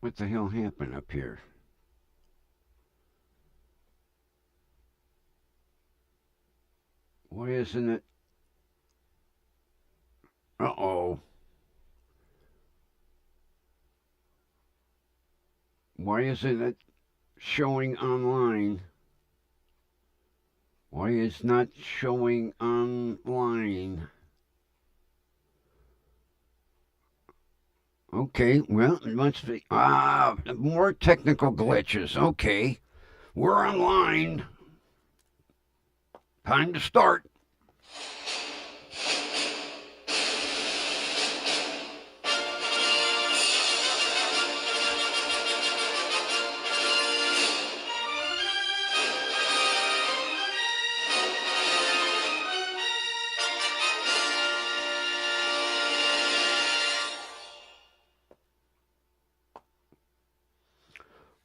What the hell happened up here? Why isn't it? Uh-oh. Why isn't it showing online? Why is not showing online? Okay, well, it must be. More technical glitches. Okay, we're online. Time to start.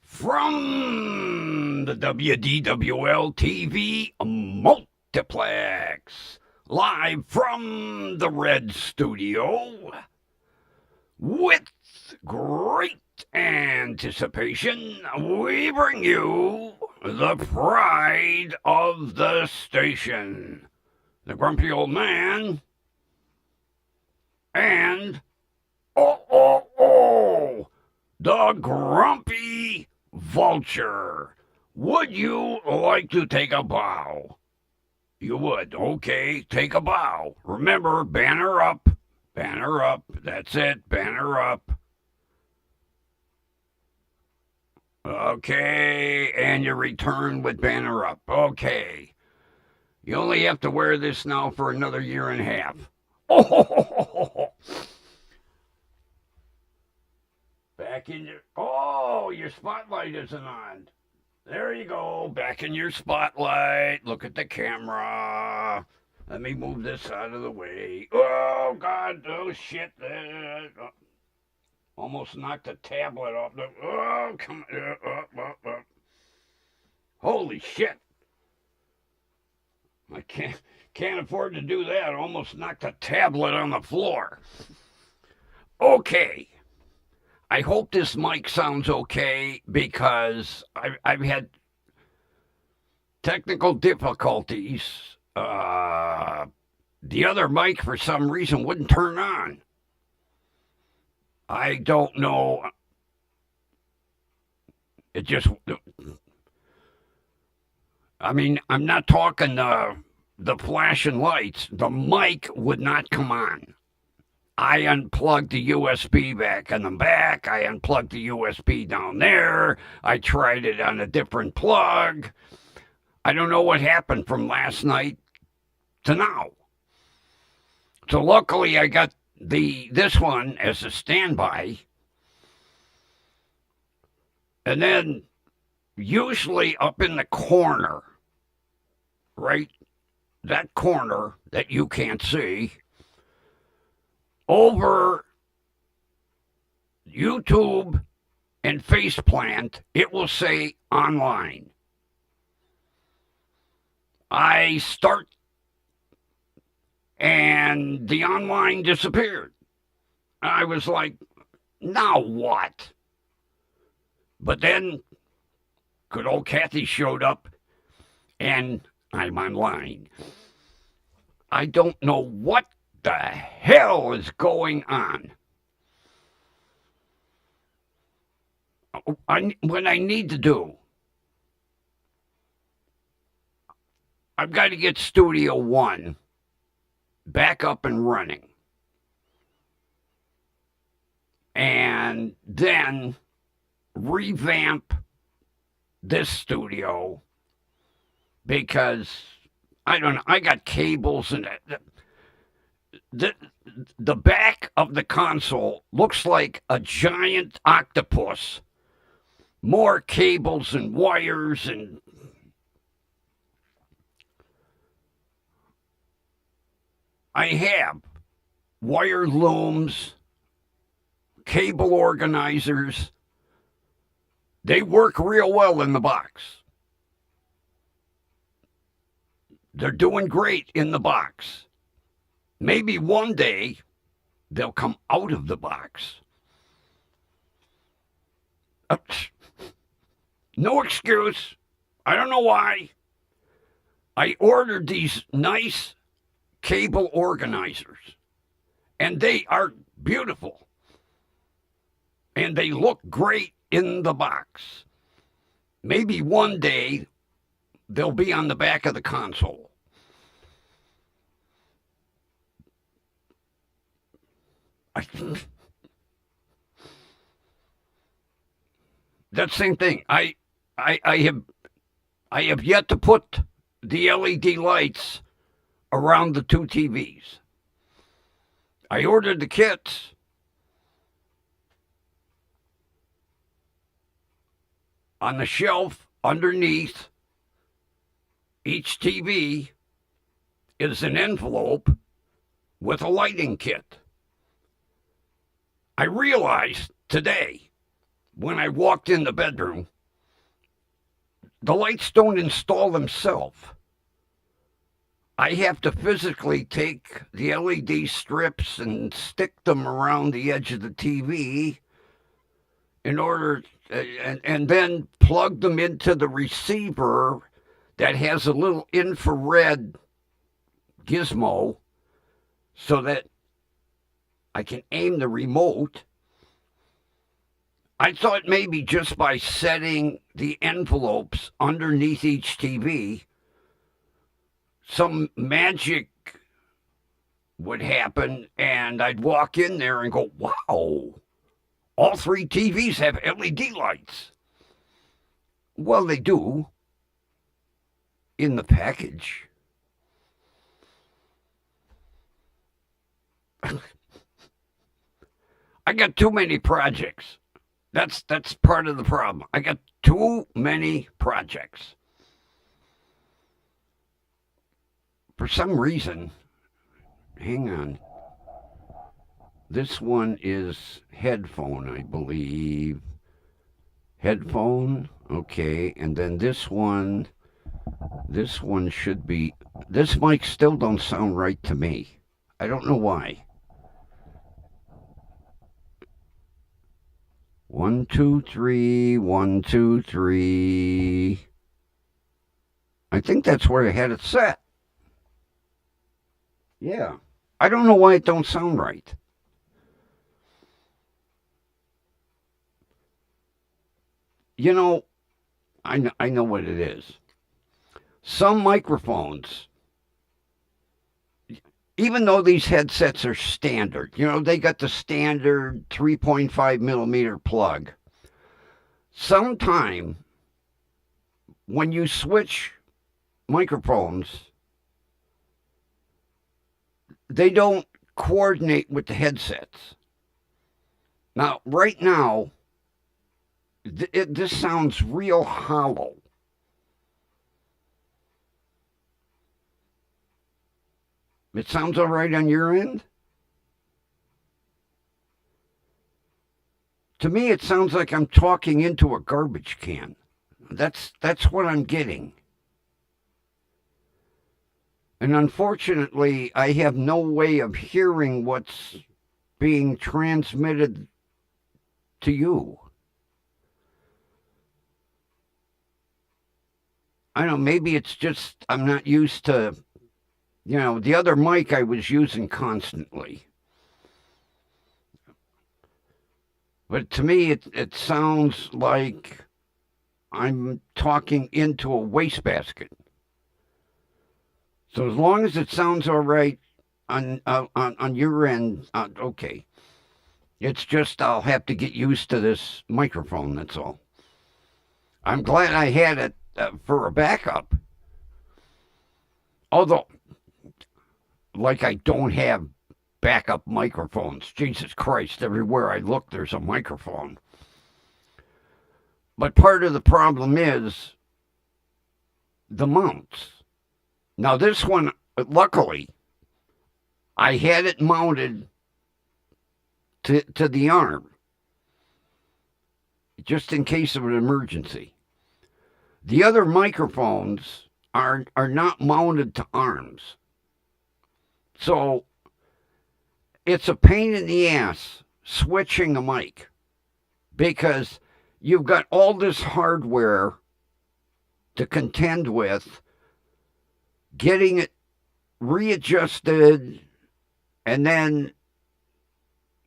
From the WDWL TV multiplex, live from the Red Studio, with great anticipation, we bring you the pride of the station, the grumpy old man, and the grumpy vulture. Would you like to take a bow? You would. Okay, take a bow. Remember, banner up. Banner up. That's it. Banner up. Okay, and you return with banner up. Okay. You only have to wear this now for another year and a half. Oh, back in your. Oh, your spotlight isn't on. There you go. Back in your spotlight. Look at the camera. Let me move this out of the way. Oh, God. Oh, shit. Almost knocked the tablet off. Oh, come on. Holy shit. I can't afford to do that. Almost knocked the tablet on the floor. Okay. I hope this mic sounds okay because I've had technical difficulties. The other mic, for some reason, wouldn't turn on. I don't know. It just. I mean, I'm not talking the flashing lights. The mic would not come on. I unplugged the USB back in the back. I unplugged the USB down there. I tried it on a different plug. I don't know what happened from last night to now. So luckily I got this one as a standby. And then usually up in the corner, right? That corner that you can't see, over YouTube and Faceplant, it will say online. I start and the online disappeared. I was like, now what? But then good old Kathy showed up and I'm online. I don't know what the hell is going on. What I need to do, I've got to get Studio One back up and running. And then revamp this studio because I don't know. I got cables and the back of the console looks like a giant octopus. More cables and wires and I have wire looms, cable organizers. They work real well in the box. They're doing great in the box. Maybe one day they'll come out of the box. No excuse. I don't know why. I ordered these nice cable organizers, and they are beautiful. And they look great in the box. Maybe one day they'll be on the back of the console. That same thing. I have yet to put the LED lights around the two TVs. I ordered the kits. On the shelf underneath each TV is an envelope with a lighting kit. I realized today when I walked in the bedroom, the lights don't install themselves. I have to physically take the LED strips and stick them around the edge of the TV in order, and then plug them into the receiver that has a little infrared gizmo so that I can aim the remote. I thought maybe just by setting the envelopes underneath each TV, some magic would happen and I'd walk in there and go, wow, all three TVs have LED lights. Well, they do in the package. I got too many projects. That's part of the problem. I got too many projects. For some reason, hang on. This one is headphone, I believe. Headphone, okay. And then this one should be, this mic still don't sound right to me. I don't know why. 1, 2, 3, 1, 2, 3. I think that's where I had it set. Yeah. I don't know why it don't sound right. You know, I know what it is. Some microphones, even though these headsets are standard, they got the standard 3.5 millimeter plug. Sometime when you switch microphones, they don't coordinate with the headsets. Now, right now, this sounds real hollow. It sounds all right on your end? To me, it sounds like I'm talking into a garbage can. That's what I'm getting. And unfortunately, I have no way of hearing what's being transmitted to you. I don't know, maybe it's just I'm not used to, the other mic I was using constantly. But to me, it sounds like I'm talking into a wastebasket. So as long as it sounds all right on your end, okay. It's just I'll have to get used to this microphone, that's all. I'm glad I had it for a backup. Although, like I don't have backup microphones. Jesus Christ, everywhere I look, there's a microphone. But part of the problem is the mounts. Now this one, luckily, I had it mounted to the arm, just in case of an emergency. The other microphones are not mounted to arms. So it's a pain in the ass switching a mic because you've got all this hardware to contend with, getting it readjusted, and then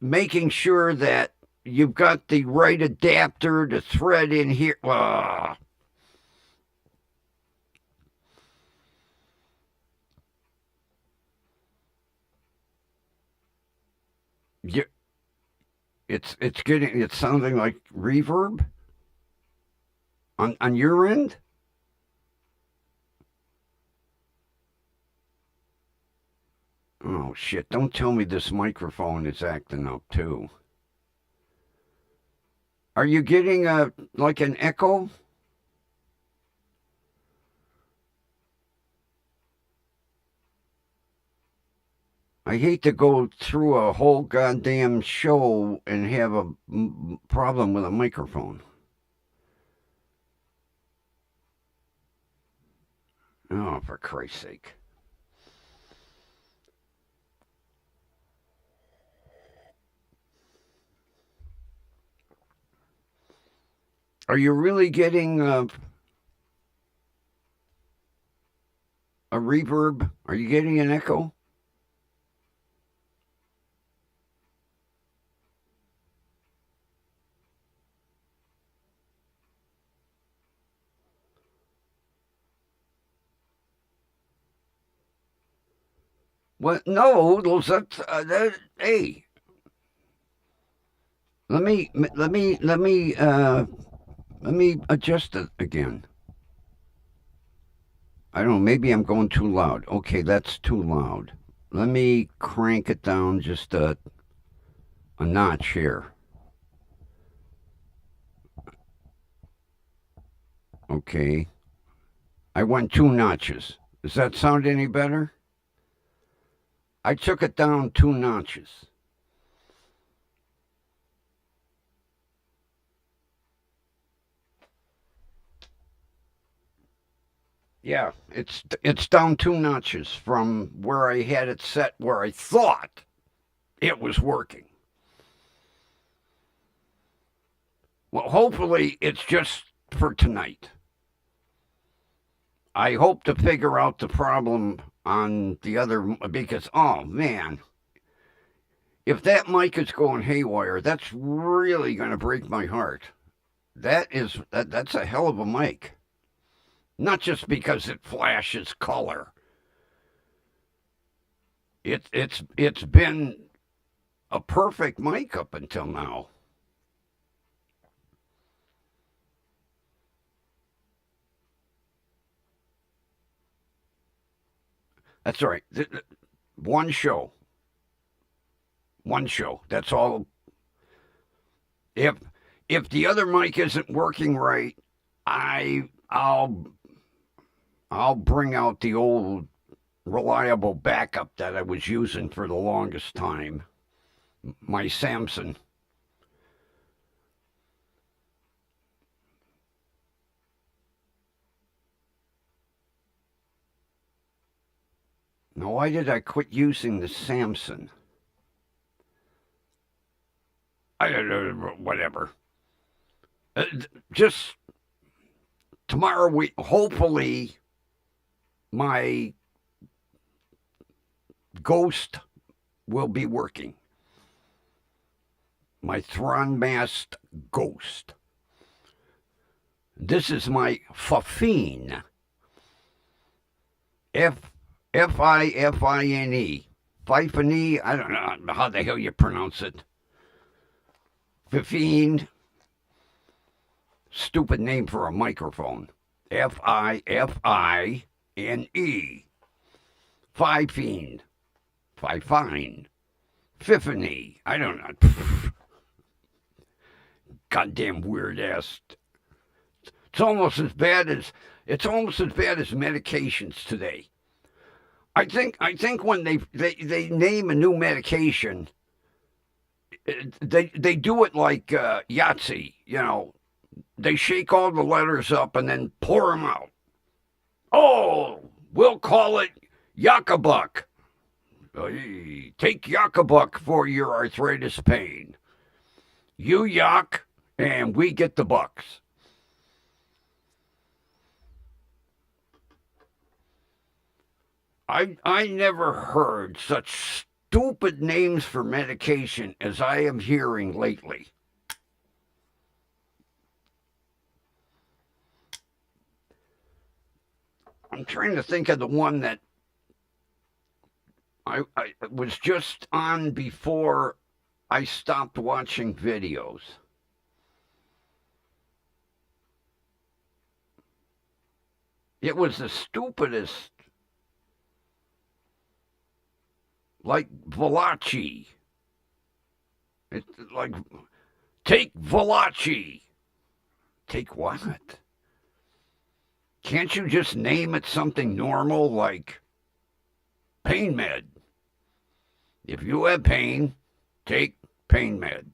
making sure that you've got the right adapter to thread in here. You, it's sounding like reverb on your end. Oh shit! Don't tell me this microphone is acting up too. Are you getting like an echo? I hate to go through a whole goddamn show and have a problem with a microphone. Oh, for Christ's sake. Are you really getting a reverb? Are you getting an echo? What? No, hey, let me adjust it again. I don't know, maybe I'm going too loud. Okay, that's too loud. Let me crank it down just a notch here. Okay. I went 2 notches. Does that sound any better? I took it down 2 notches. Yeah, it's down 2 notches from where I had it set, where I thought it was working. Well, hopefully it's just for tonight. I hope to figure out the problem on the other, because oh man, if that mic is going haywire, that's really going to break my heart. That's a hell of a mic. Not just because it flashes color. It's been a perfect mic up until now. That's all right. One show. One show. That's all. If the other mic isn't working right, I'll bring out the old reliable backup that I was using for the longest time. My Samson. Now, why did I quit using the Samson? I don't know, whatever. Just tomorrow, hopefully my Ghost will be working. My Thronmast Ghost. This is my Fifine. Fifine. Fifine. I don't know how the hell you pronounce it. Fifine. Stupid name for a microphone. Fifine. Fifine. Fifine. Fifine. I don't know. Goddamn weird ass. It's almost as bad as medications today. I think when they name a new medication, they do it like Yahtzee. You know, they shake all the letters up and then pour them out. Oh, we'll call it Yakabuk. Take Yakabuk for your arthritis pain. You yak and we get the bucks. I never heard such stupid names for medication as I am hearing lately. I'm trying to think of the one that I was just on before I stopped watching videos. It was the stupidest, like Valachi. It's like, take Valachi. Take what? Can't you just name it something normal like pain med? If you have pain, take pain med.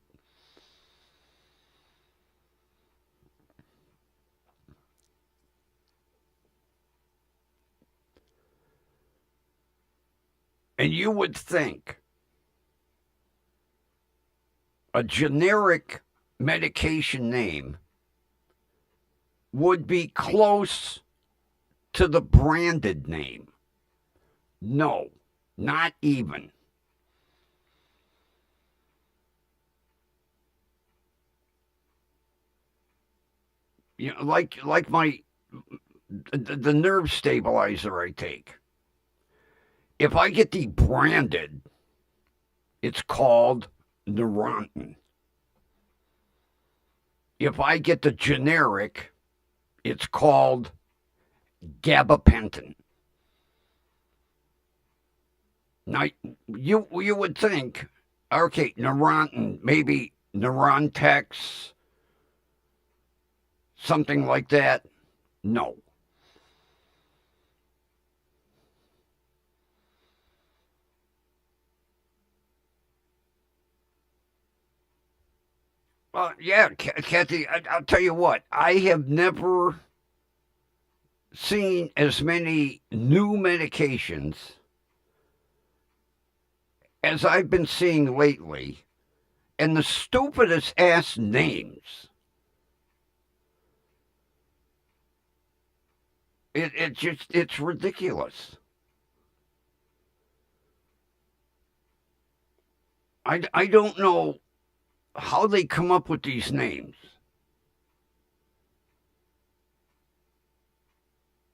And you would think a generic medication name would be close to the branded name. No, not even. You know, like the nerve stabilizer I take. If I get the branded, it's called Neurontin. If I get the generic, it's called gabapentin. Now, you would think, okay, Neurontin, maybe Neurontex, something like that. No. Yeah, Kathy, I'll tell you what, I have never seen as many new medications as I've been seeing lately, and the stupidest ass names. It's ridiculous. I don't know how they come up with these names.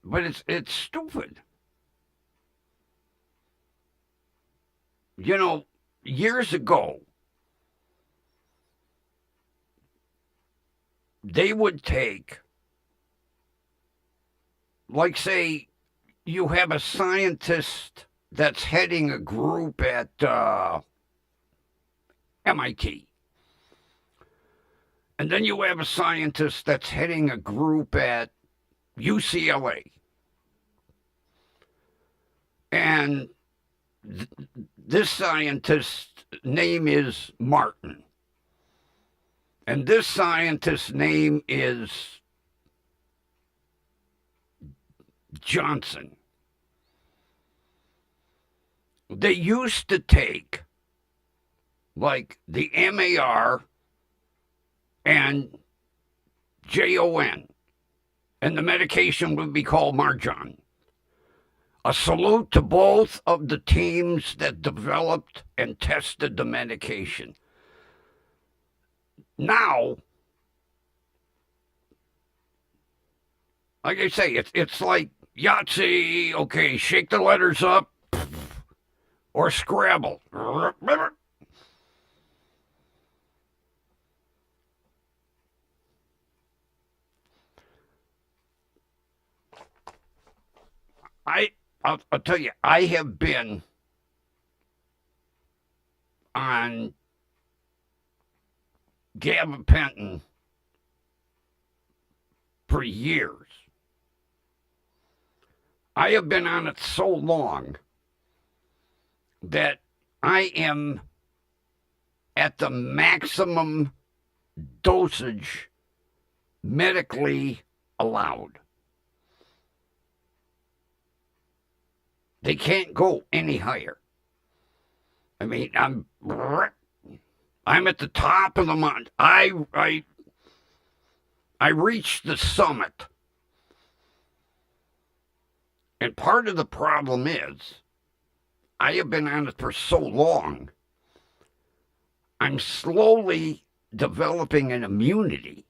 But it's stupid. You know, years ago, they would take, like, say, you have a scientist that's heading a group at MIT. And then you have a scientist that's heading a group at UCLA. And this scientist's name is Martin. And this scientist's name is Johnson. They used to take, like, the MAR and JON, and the medication would be called Marjon. A salute to both of the teams that developed and tested the medication. Now, like I say, it's like Yahtzee. Okay, shake the letters up, or Scrabble. I'll tell you, I have been on gabapentin for years. I have been on it so long that I am at the maximum dosage medically allowed. They can't go any higher. I mean, I'm at the top of the mountain. I I reached the summit. And part of the problem is, I have been on it for so long, I'm slowly developing an immunity.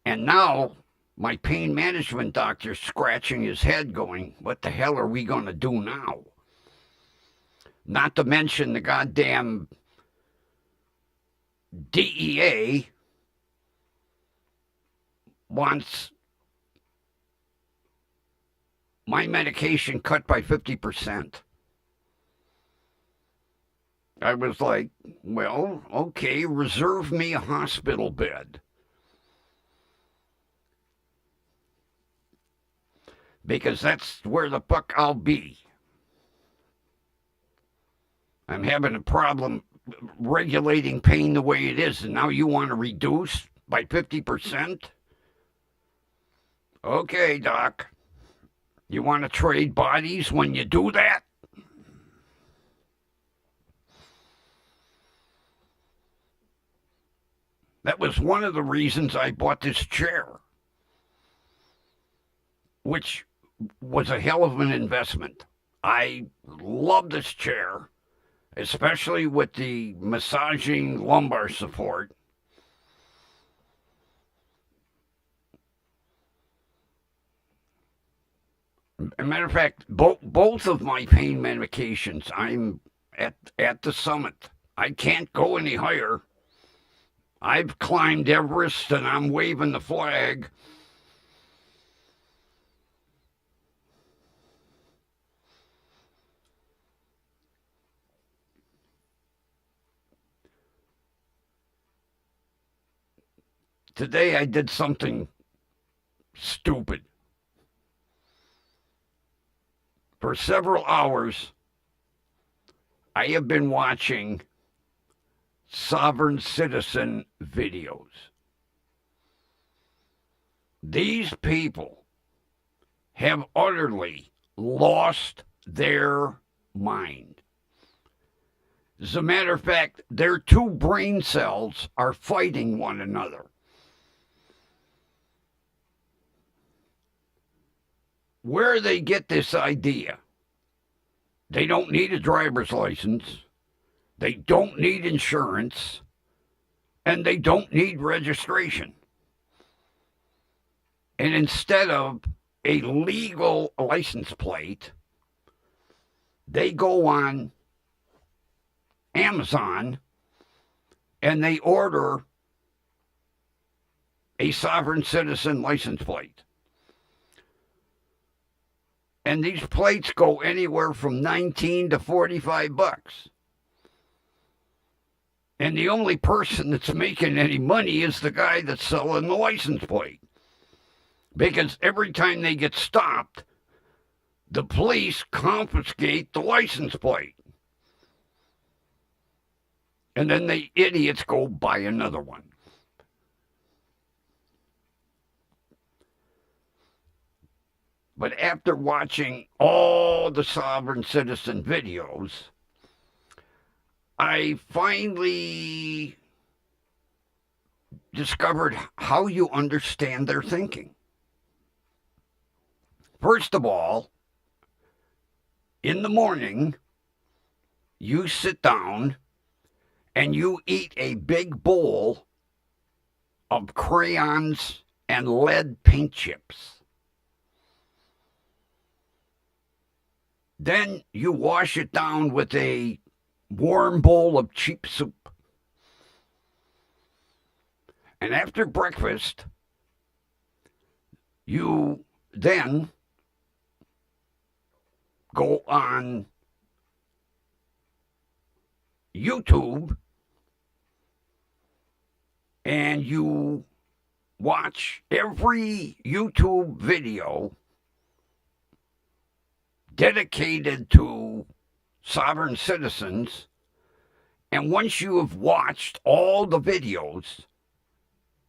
And now my pain management doctor's scratching his head going, what the hell are we going to do now? Not to mention the goddamn DEA wants my medication cut by 50%. I was like, well, okay, reserve me a hospital bed. Because that's where the fuck I'll be. I'm having a problem regulating pain the way it is, and now you want to reduce by 50%? Okay, Doc. You want to trade bodies when you do that? That was one of the reasons I bought this chair, which was a hell of an investment. I love this chair, especially with the massaging lumbar support. As a matter of fact, both of my pain medications, I'm at the summit. I can't go any higher. I've climbed Everest and I'm waving the flag. Today I did something stupid. For several hours, I have been watching sovereign citizen videos. These people have utterly lost their mind. As a matter of fact, their two brain cells are fighting one another. Where they get this idea, they don't need a driver's license, they don't need insurance, and they don't need registration. And instead of a legal license plate, they go on Amazon and they order a sovereign citizen license plate. And these plates go anywhere from $19 to $45. And the only person that's making any money is the guy that's selling the license plate. Because every time they get stopped, the police confiscate the license plate. And then the idiots go buy another one. But after watching all the sovereign citizen videos, I finally discovered how you understand their thinking. First of all, in the morning, you sit down and you eat a big bowl of crayons and lead paint chips. Then you wash it down with a warm bowl of cheap soup. And after breakfast, you then go on YouTube and you watch every YouTube video dedicated to sovereign citizens, and once you have watched all the videos,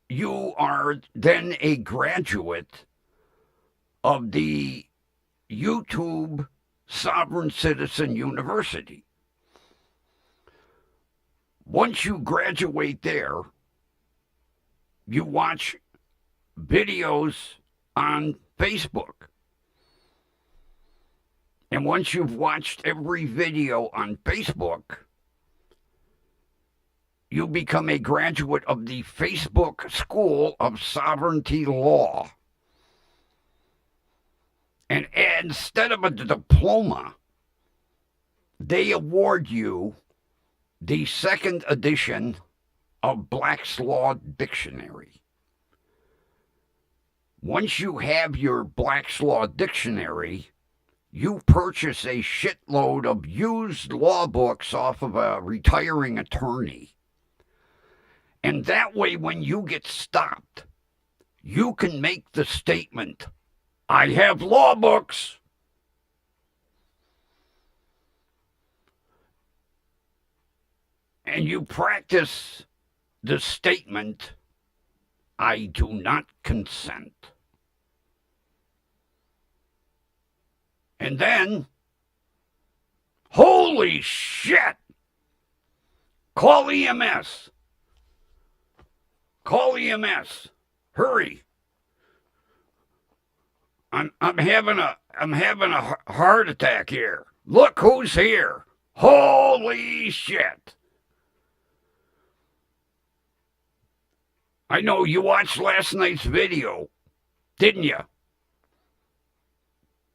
you are then a graduate of the YouTube Sovereign Citizen University. Once you graduate there, you watch videos on Facebook. And once you've watched every video on Facebook, you become a graduate of the Facebook School of Sovereignty Law. And instead of a diploma, they award you the second edition of Black's Law Dictionary. Once you have your Black's Law Dictionary, you purchase a shitload of used law books off of a retiring attorney. And that way, when you get stopped, you can make the statement, I have law books. And you practice the statement, I do not consent. And then, holy shit, call EMS. Call EMS. Hurry. I'm having a heart attack here. Look who's here. Holy shit. I know you watched last night's video, didn't you?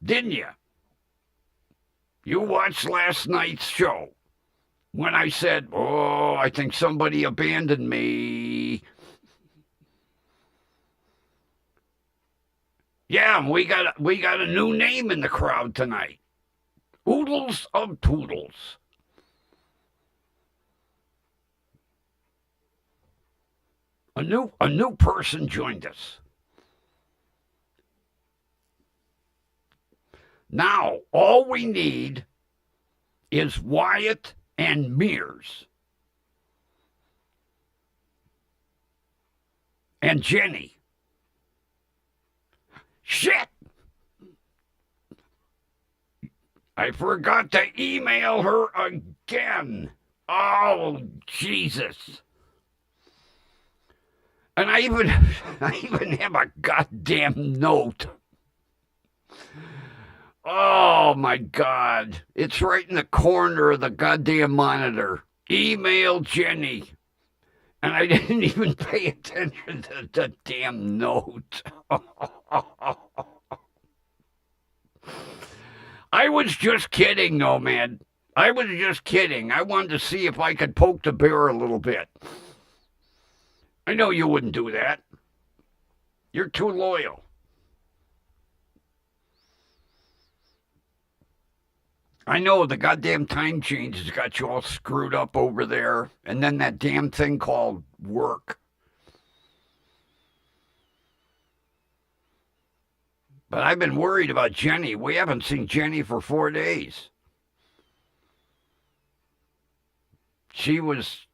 Didn't you? You watched last night's show when I said, oh, I think somebody abandoned me. Yeah, we got a new name in the crowd tonight. Oodles of Toodles. A new person joined us. Now, all we need is Wyatt and Mears. And Jenny. Shit! I forgot to email her again. Oh, Jesus. And I even have a goddamn note. Oh, my God. It's right in the corner of the goddamn monitor. Email Jenny. And I didn't even pay attention to the damn note. I was just kidding, though, man. I was just kidding. I wanted to see if I could poke the bear a little bit. I know you wouldn't do that. You're too loyal. I know the goddamn time change has got you all screwed up over there. And then that damn thing called work. But I've been worried about Jenny. We haven't seen Jenny for 4 days. She was...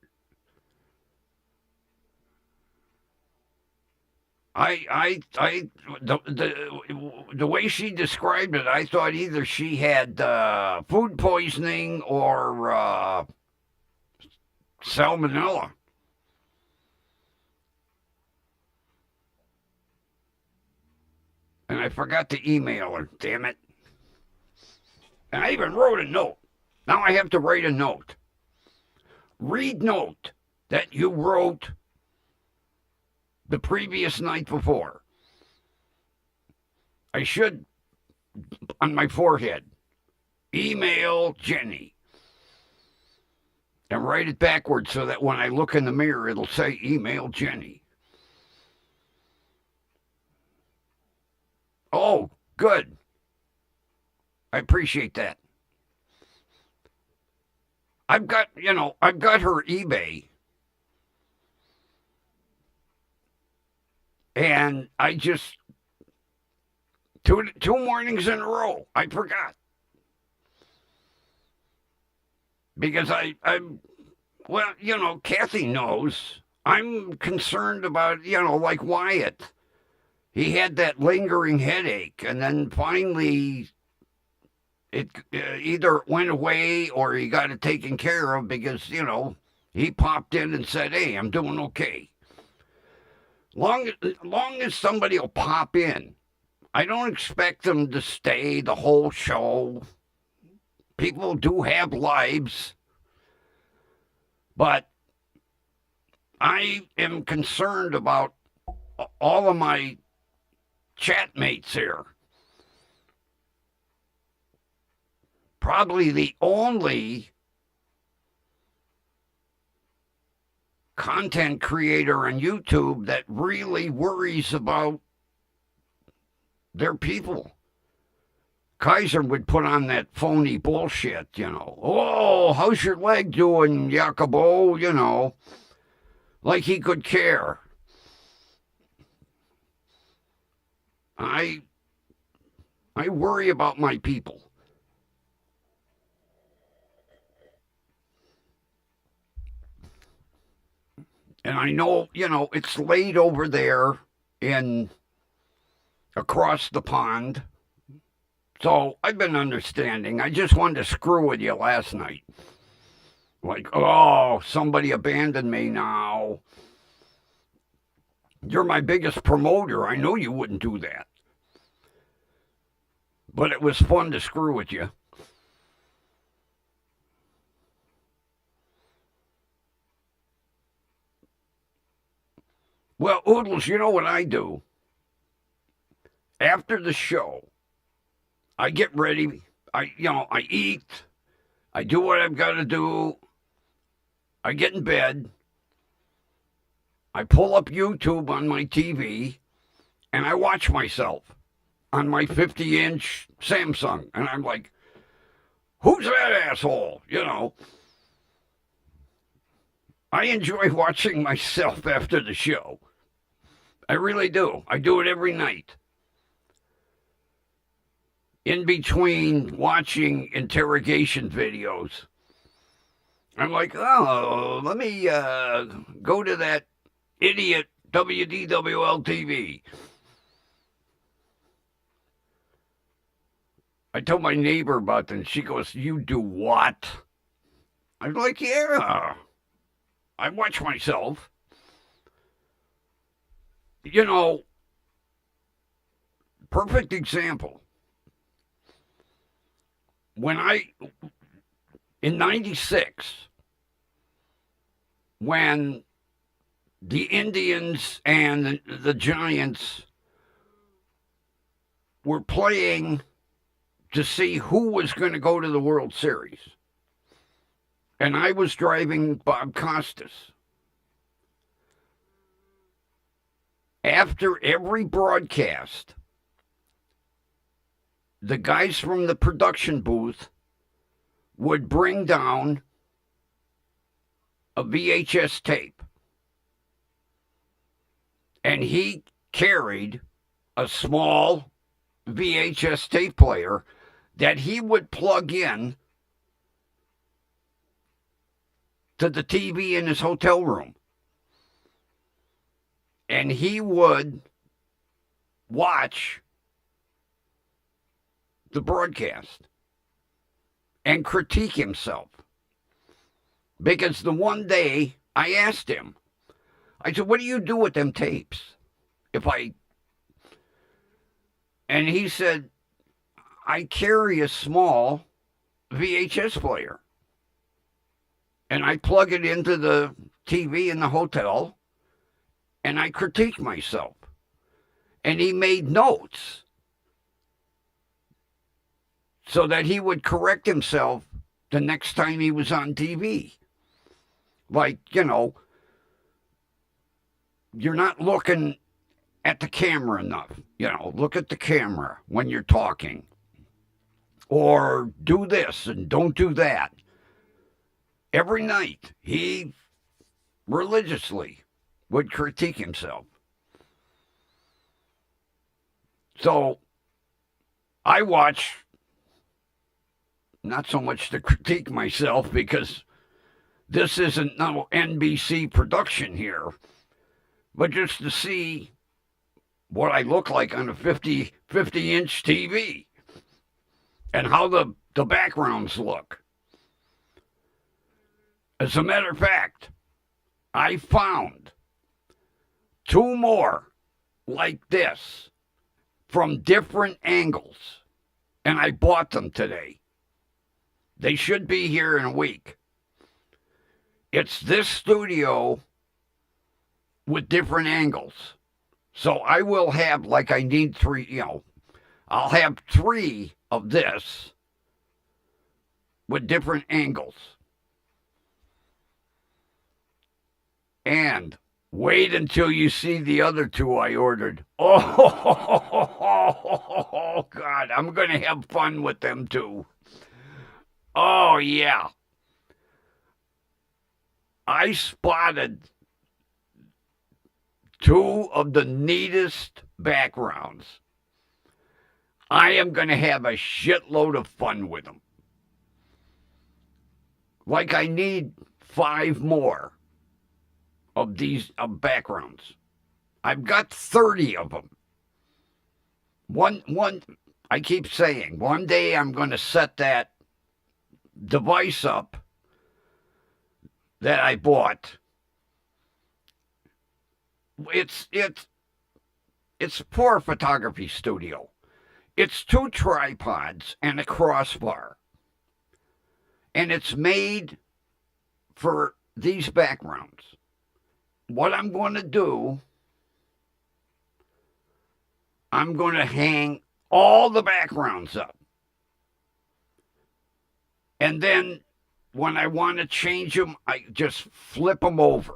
the way she described it, I thought either she had food poisoning or salmonella. And I forgot to email her, damn it. And I even wrote a note. Now I have to write a note. Read note that you wrote the previous night before. I should, on my forehead, email Jenny. And write it backwards so that when I look in the mirror, it'll say email Jenny. Oh, good. I appreciate that. I've got her eBay. And I just, two mornings in a row, I forgot. Because well, Kathy knows. I'm concerned about, like Wyatt. He had that lingering headache, and then finally it either went away or he got it taken care of because, he popped in and said, hey, I'm doing okay. Long as somebody will pop in. I don't expect them to stay the whole show. People do have lives. But I am concerned about all of my chat mates here. Probably the only content creator on YouTube that really worries about their people. Kaiser would put on that phony bullshit, Oh, how's your leg doing, Jacobo? Like he could care. I worry about my people. And I know, it's late over there across the pond. So I've been understanding. I just wanted to screw with you last night. Like, oh, somebody abandoned me now. You're my biggest promoter. I know you wouldn't do that. But it was fun to screw with you. Well, Oodles, you know what I do? After the show, I get ready. I eat. I do what I've got to do. I get in bed. I pull up YouTube on my TV, and I watch myself on my 50-inch Samsung. And I'm like, who's that asshole? I enjoy watching myself after the show. I really do. I do it every night. In between watching interrogation videos, I'm like, oh, let me go to that idiot WDWL TV. I told my neighbor about that, and she goes, you do what? I'm like, yeah. I watch myself. Perfect example. In 96, when the Indians and the Giants were playing to see who was going to go to the World Series, and I was driving Bob Costas, after every broadcast, the guys from the production booth would bring down a VHS tape. And he carried a small VHS tape player that he would plug in to the TV in his hotel room. And he would watch the broadcast and critique himself. Because the one day I asked him, I said, what do you do with them tapes? And he said, I carry a small VHS player. And I plug it into the TV in the hotel, and I critique myself. And he made notes so that he would correct himself the next time he was on TV. Like, you're not looking at the camera enough. Look at the camera when you're talking. Or do this and don't do that. Every night, he religiously would critique himself. So I watch, not so much to critique myself, because this isn't no NBC production here, but just to see what I look like on a 50-inch TV and how the backgrounds look. As a matter of fact, I found 2 more like this from different angles, and I bought them today. They should be here in a week. It's this studio with different angles. So I will have, like, I need 3, I'll have 3 of this with different angles. And wait until you see the other 2 I ordered. Oh, God, I'm going to have fun with them too. Oh, yeah. I spotted 2 of the neatest backgrounds. I am going to have a shitload of fun with them. Like, I need 5 more of these backgrounds. I've got 30 of them. One. I keep saying, one day I'm going to set that device up that I bought. It's for a photography studio. It's 2 tripods and a crossbar. And it's made for these backgrounds. What I'm going to do, I'm going to hang all the backgrounds up. And then when I want to change them, I just flip them over.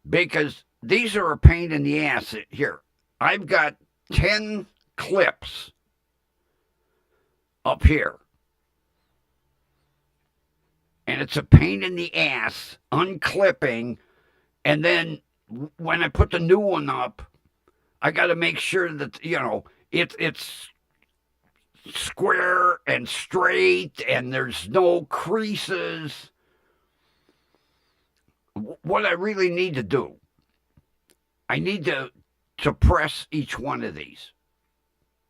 Because these are a pain in the ass. Here, I've got 10 clips up here. And it's a pain in the ass unclipping. And then when I put the new one up, I got to make sure that, it's square and straight and there's no creases. What I really need to do, I need to press each one of these.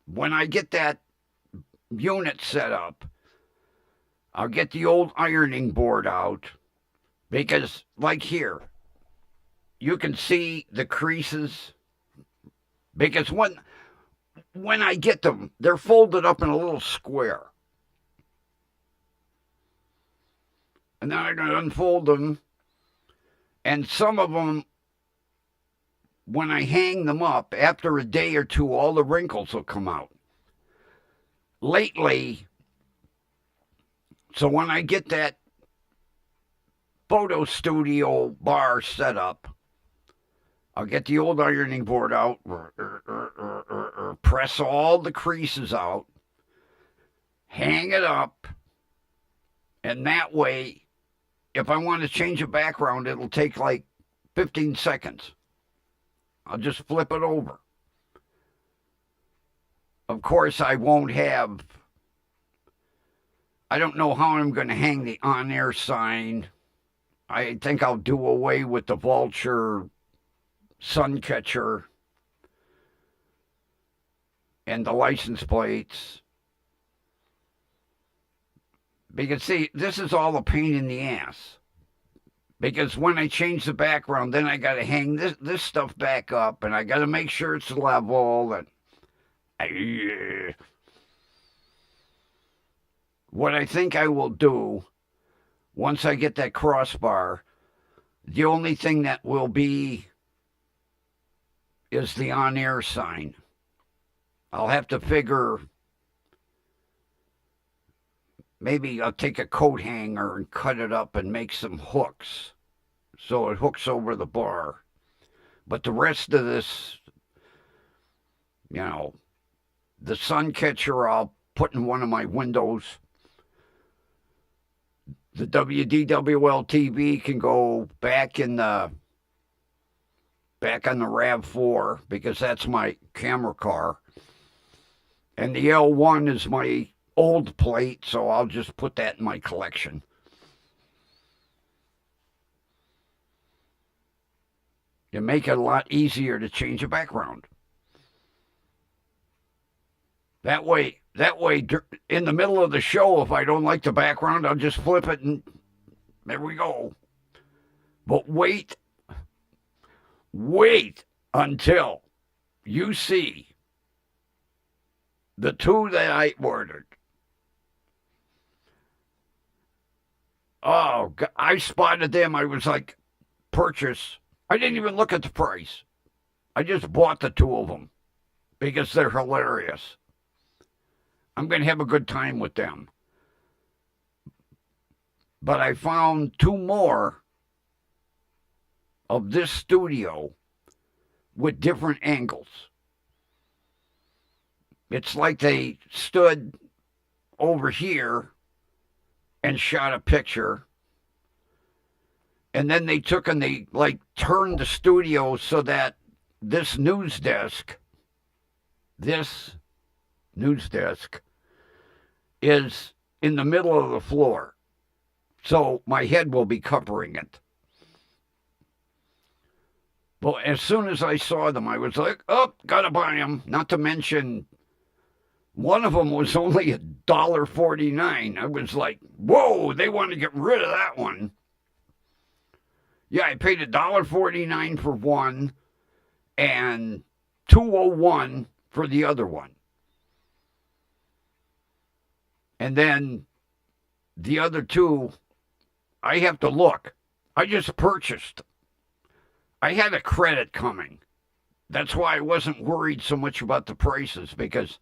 When I get that unit set up, I'll get the old ironing board out because, like here, you can see the creases. Because when I get them, they're folded up in a little square. And then I'm going to unfold them. And some of them, when I hang them up, after a day or 2, all the wrinkles will come out. Lately, so when I get that photo studio bar set up, I'll get the old ironing board out, press all the creases out, hang it up, and that way, if I want to change a background, it'll take like 15 seconds. I'll just flip it over. Of course, I don't know how I'm going to hang the on-air sign. I think I'll do away with the vulture sun catcher and the license plates. Because, see, this is all a pain in the ass. Because when I change the background, then I got to hang this stuff back up, and I got to make sure it's level. And what I think I will do, once I get that crossbar, the only thing that will be is the on-air sign. I'll have to figure, maybe I'll take a coat hanger and cut it up and make some hooks so it hooks over the bar. But the rest of this, the sun catcher I'll put in one of my windows. The WDWL TV can go back on the RAV4 because that's my camera car. And the L1 is my old plate, so I'll just put that in my collection. You make it a lot easier to change a background. That way, in the middle of the show, if I don't like the background, I'll just flip it and there we go. But wait Wait until you see the two that I ordered. Oh, I spotted them. I was like, purchase. I didn't even look at the price. I just bought the two of them because they're hilarious. I'm going to have a good time with them. But I found two more of this studio with different angles. It's like they stood over here and shot a picture. And then they took and they like turned the studio so that this news desk is in the middle of the floor. So my head will be covering it. But as soon as I saw them, I was like, oh, gotta buy them. Not to mention, one of them was only $1.49. I was like, whoa, they want to get rid of that one. Yeah, I paid $1.49 for one and $2.01 for the other one. And then the other two, I have to look. I just purchased. I had a credit coming. That's why I wasn't worried so much about the prices, because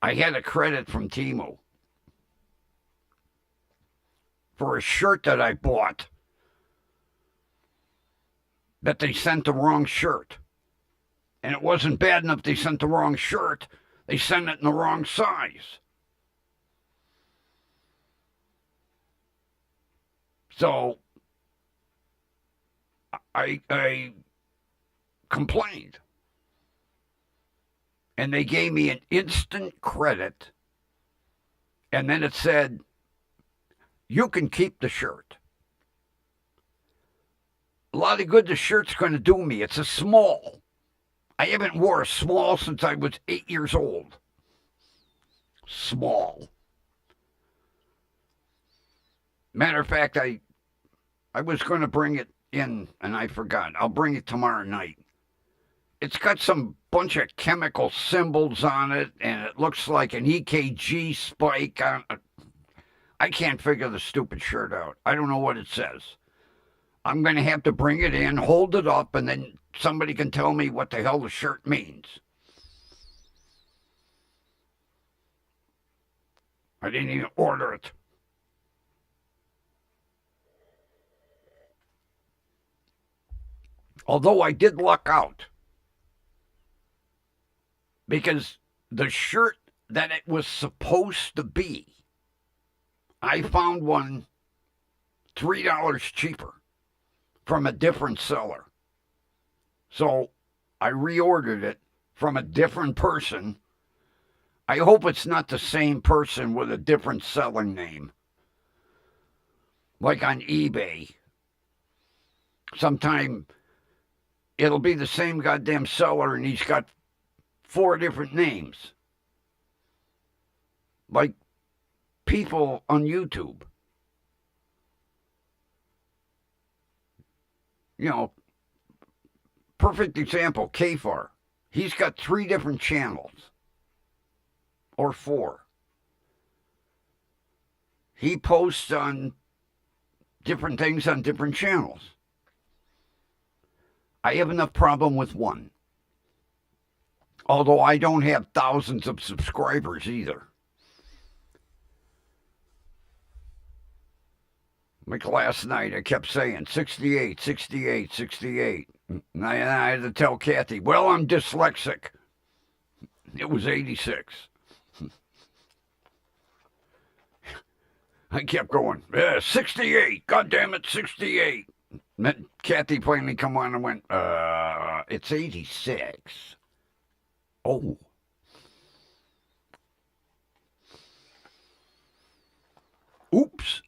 I had a credit from Temu for a shirt that I bought that they sent the wrong shirt. And it wasn't bad enough they sent the wrong shirt. They sent it in the wrong size. So I complained. And they gave me an instant credit. And then it said, you can keep the shirt. A lot of good the shirt's going to do me. It's a small. I haven't wore a small since I was 8 years old. Small. Matter of fact, I was going to bring it in, and I forgot. I'll bring it tomorrow night. It's got some bunch of chemical symbols on it, and it looks like an EKG spike on it. I can't figure the stupid shirt out. I don't know what it says. I'm going to have to bring it in, hold it up, and then somebody can tell me what the hell the shirt means. I didn't even order it. Although I did luck out. Because the shirt that it was supposed to be, I found one $3 cheaper from a different seller. So I reordered it from a different person. I hope it's not the same person with a different selling name. Like on eBay. Sometime it'll be the same goddamn seller and he's got 4 different names. Like people on YouTube. You know, perfect example, Kfar. He's got 3 different channels. Or 4. He posts on different things on different channels. I have enough problem with one. Although I don't have thousands of subscribers either. Like last night, I kept saying 68, 68, 68. And I had to tell Kathy, well, I'm dyslexic. It was 86. I kept going, 68, God damn it, 68. And then Kathy finally come on and went, it's 86. Oh. Oops.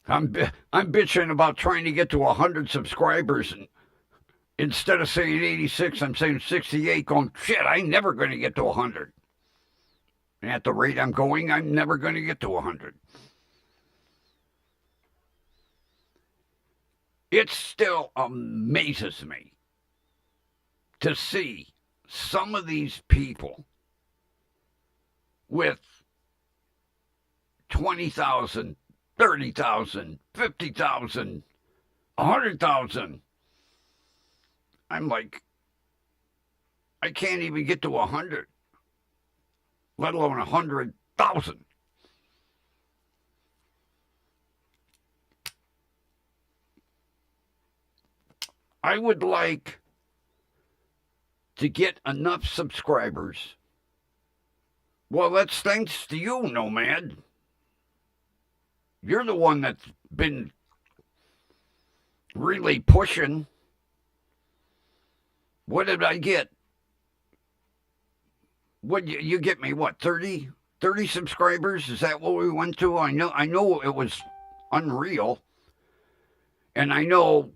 I'm bitching about trying to get to 100 subscribers, and instead of saying 86, I'm saying 68, going, shit, I'm never going to get to 100. And at the rate I'm going, I'm never going to get to 100. It still amazes me to see some of these people with 20,000, 30,000, 50,000, 100,000. I'm like, I can't even get to 100, let alone 100,000. I would like to get enough subscribers. Well, that's thanks to you, Nomad. You're the one that's been really pushing. What did I get? What you get me? What 30 subscribers? Is that what we went to? I know it was unreal, and I know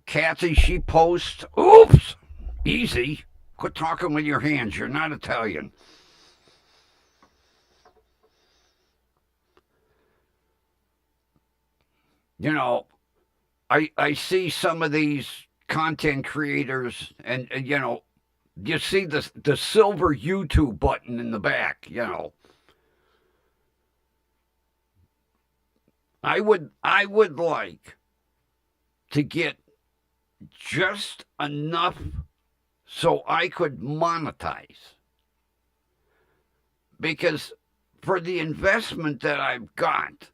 Kathy. She posts. Oops, easy. Quit talking with your hands. You're not Italian. I see some of these content creators, and you see the silver YouTube button in the back. I would like to get just enough so I could monetize, because for the investment that I've got,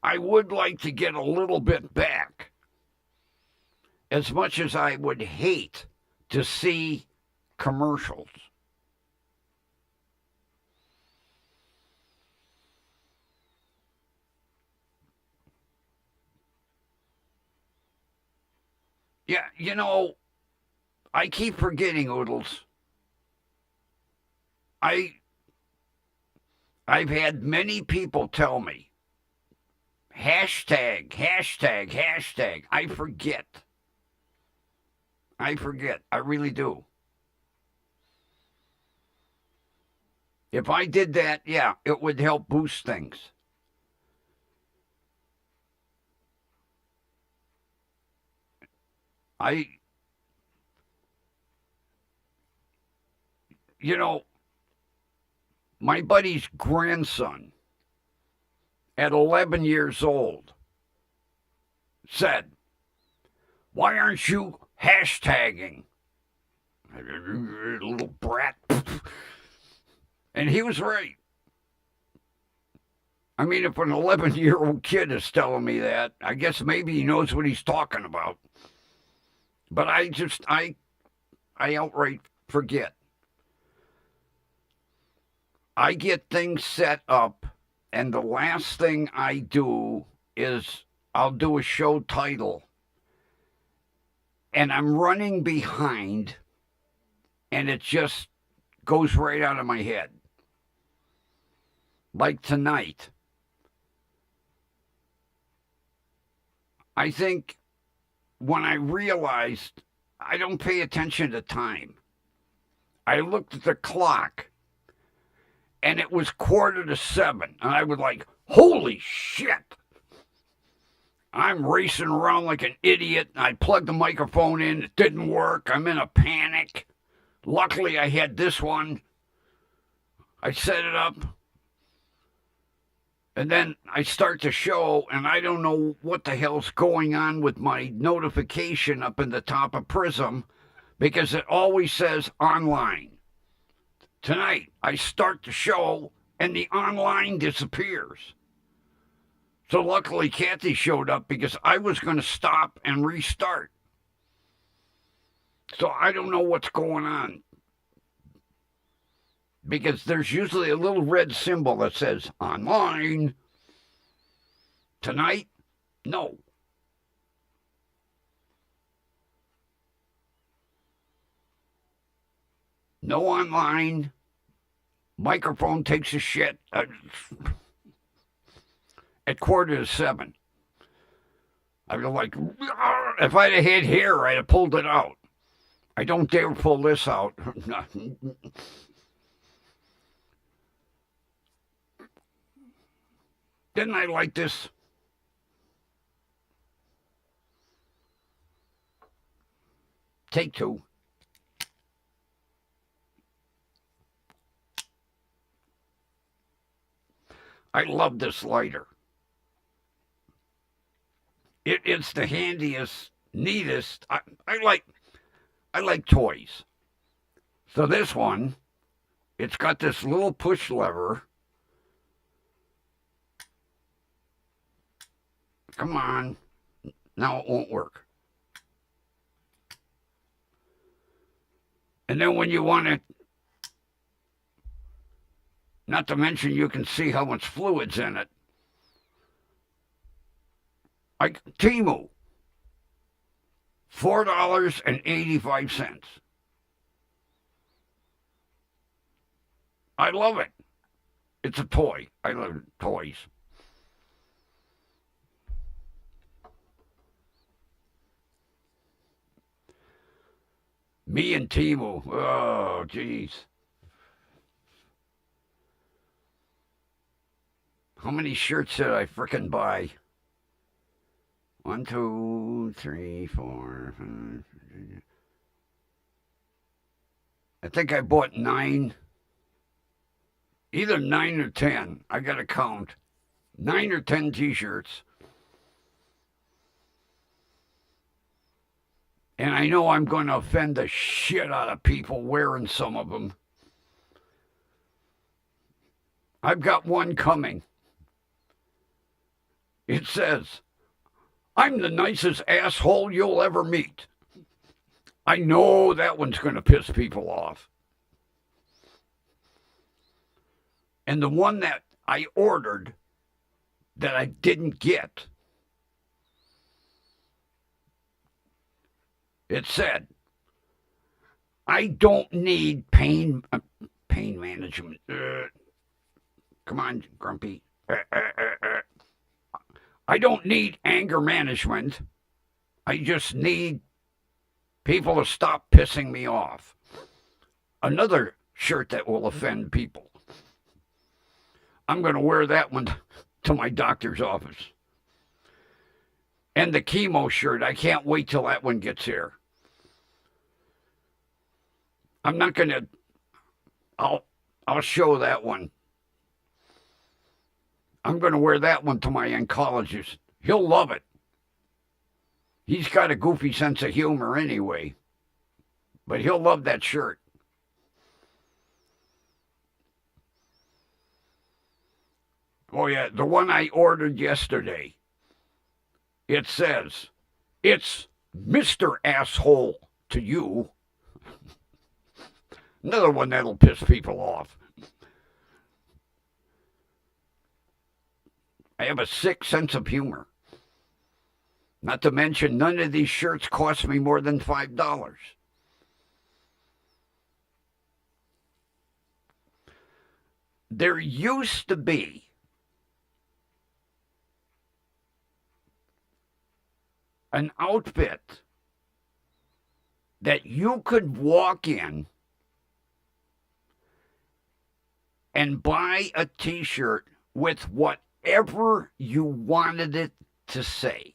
I would like to get a little bit back. As much as I would hate to see commercials. Yeah, I keep forgetting, Oodles. I've had many people tell me, hashtag, hashtag, hashtag. I forget. I really do. If I did that, yeah, it would help boost things. You know, my buddy's grandson at 11 years old said, "Why aren't you hashtagging?" Little brat. And he was right. I mean, if an 11-year-old kid is telling me that, I guess maybe he knows what he's talking about. But I outright forget. I get things set up, and the last thing I do is I'll do a show title, and I'm running behind, and it just goes right out of my head. Like tonight. I think when I realized I don't pay attention to time, I looked at the clock and it was 6:45, and I was like, holy shit. I'm racing around like an idiot. I plugged the microphone in. It didn't work. I'm in a panic. Luckily, I had this one. I set it up. And then I start the show, and I don't know what the hell's going on with my notification up in the top of Prism, because it always says online. Tonight, I start the show, and the online disappears. So luckily, Kathy showed up because I was going to stop and restart. So I don't know what's going on, because there's usually a little red symbol that says online. Tonight, no. No online. Microphone takes a shit at 6:45. I was like, if I'd have had hair, I'd have pulled it out. I don't dare pull this out. Didn't I like this? Take two. I love this lighter. It's the handiest, neatest. I like toys. So this one, it's got this little push lever. Come on. Now it won't work. And then when you want it, not to mention you can see how much fluid's in it. Like Timu, $4.85. I love it. It's a toy. I love toys. Me and Timu. Oh, jeez. How many shirts did I frickin' buy? 1, 2, 3, 4, 5. I think I bought 9. Either 9 or 10. I gotta count. 9 or 10 t-shirts. And I know I'm going to offend the shit out of people wearing some of them. I've got one coming. It says, I'm the nicest asshole you'll ever meet. I know that one's going to piss people off. And the one that I ordered that I didn't get, it said, I don't need pain management. Come on, Grumpy. I don't need anger management. I just need people to stop pissing me off. Another shirt that will offend people. I'm going to wear that one to my doctor's office. And the chemo shirt, I can't wait till that one gets here. I'm not going to, I'll show that one. I'm going to wear that one to my oncologist. He'll love it. He's got a goofy sense of humor anyway. But he'll love that shirt. Oh, yeah, the one I ordered yesterday. It says, it's Mr. Asshole to you. Another one that'll piss people off. I have a sick sense of humor. Not to mention, none of these shirts cost me more than $5. There used to be an outfit that you could walk in and buy a t-shirt with whatever you wanted it to say.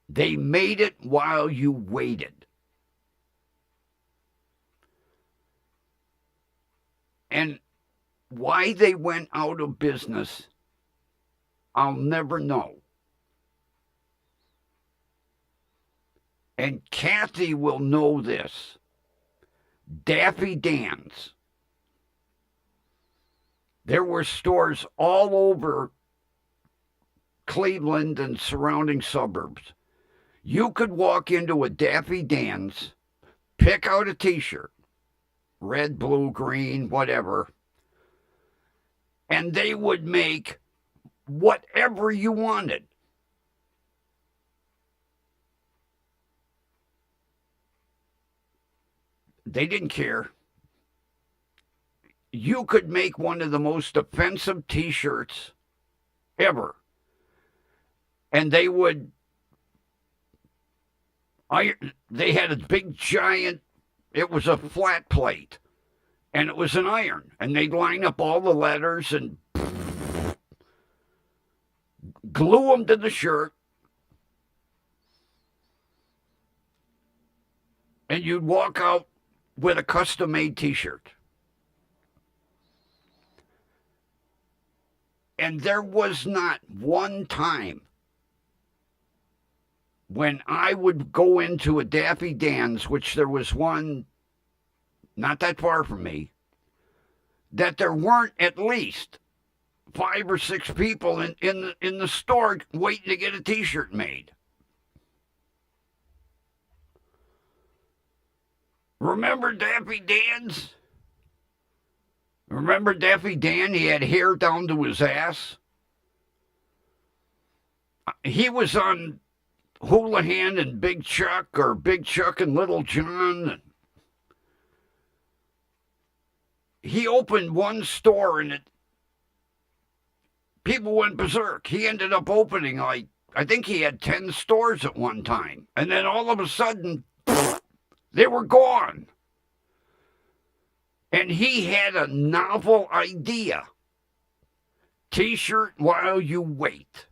They made it while you waited. And why they went out of business, I'll never know. And Kathy will know this. Daffy Dan's. There were stores all over Cleveland and surrounding suburbs. You could walk into a Daffy Dan's, pick out a t-shirt, red, blue, green, whatever, and they would make whatever you wanted. They didn't care. You could make one of the most offensive t-shirts ever. And they had a big giant, it was a flat plate, and it was an iron. And they'd line up all the letters and glue them to the shirt. and you'd walk out with a custom-made T-shirt. And there was not one time when I would go into a Daffy Dan's, which there was one not that far from me, that there weren't at least 5 or 6 people in the store waiting to get a T-shirt made. Remember Daffy Dan's? Remember Daffy Dan? He had hair down to his ass. He was on Houlihan and Big Chuck, or Big Chuck and Little John. He opened one store and people went berserk. He ended up opening, like, I think he had 10 stores at one time. And then all of a sudden, they were gone. And he had a novel idea. T-shirt while you wait.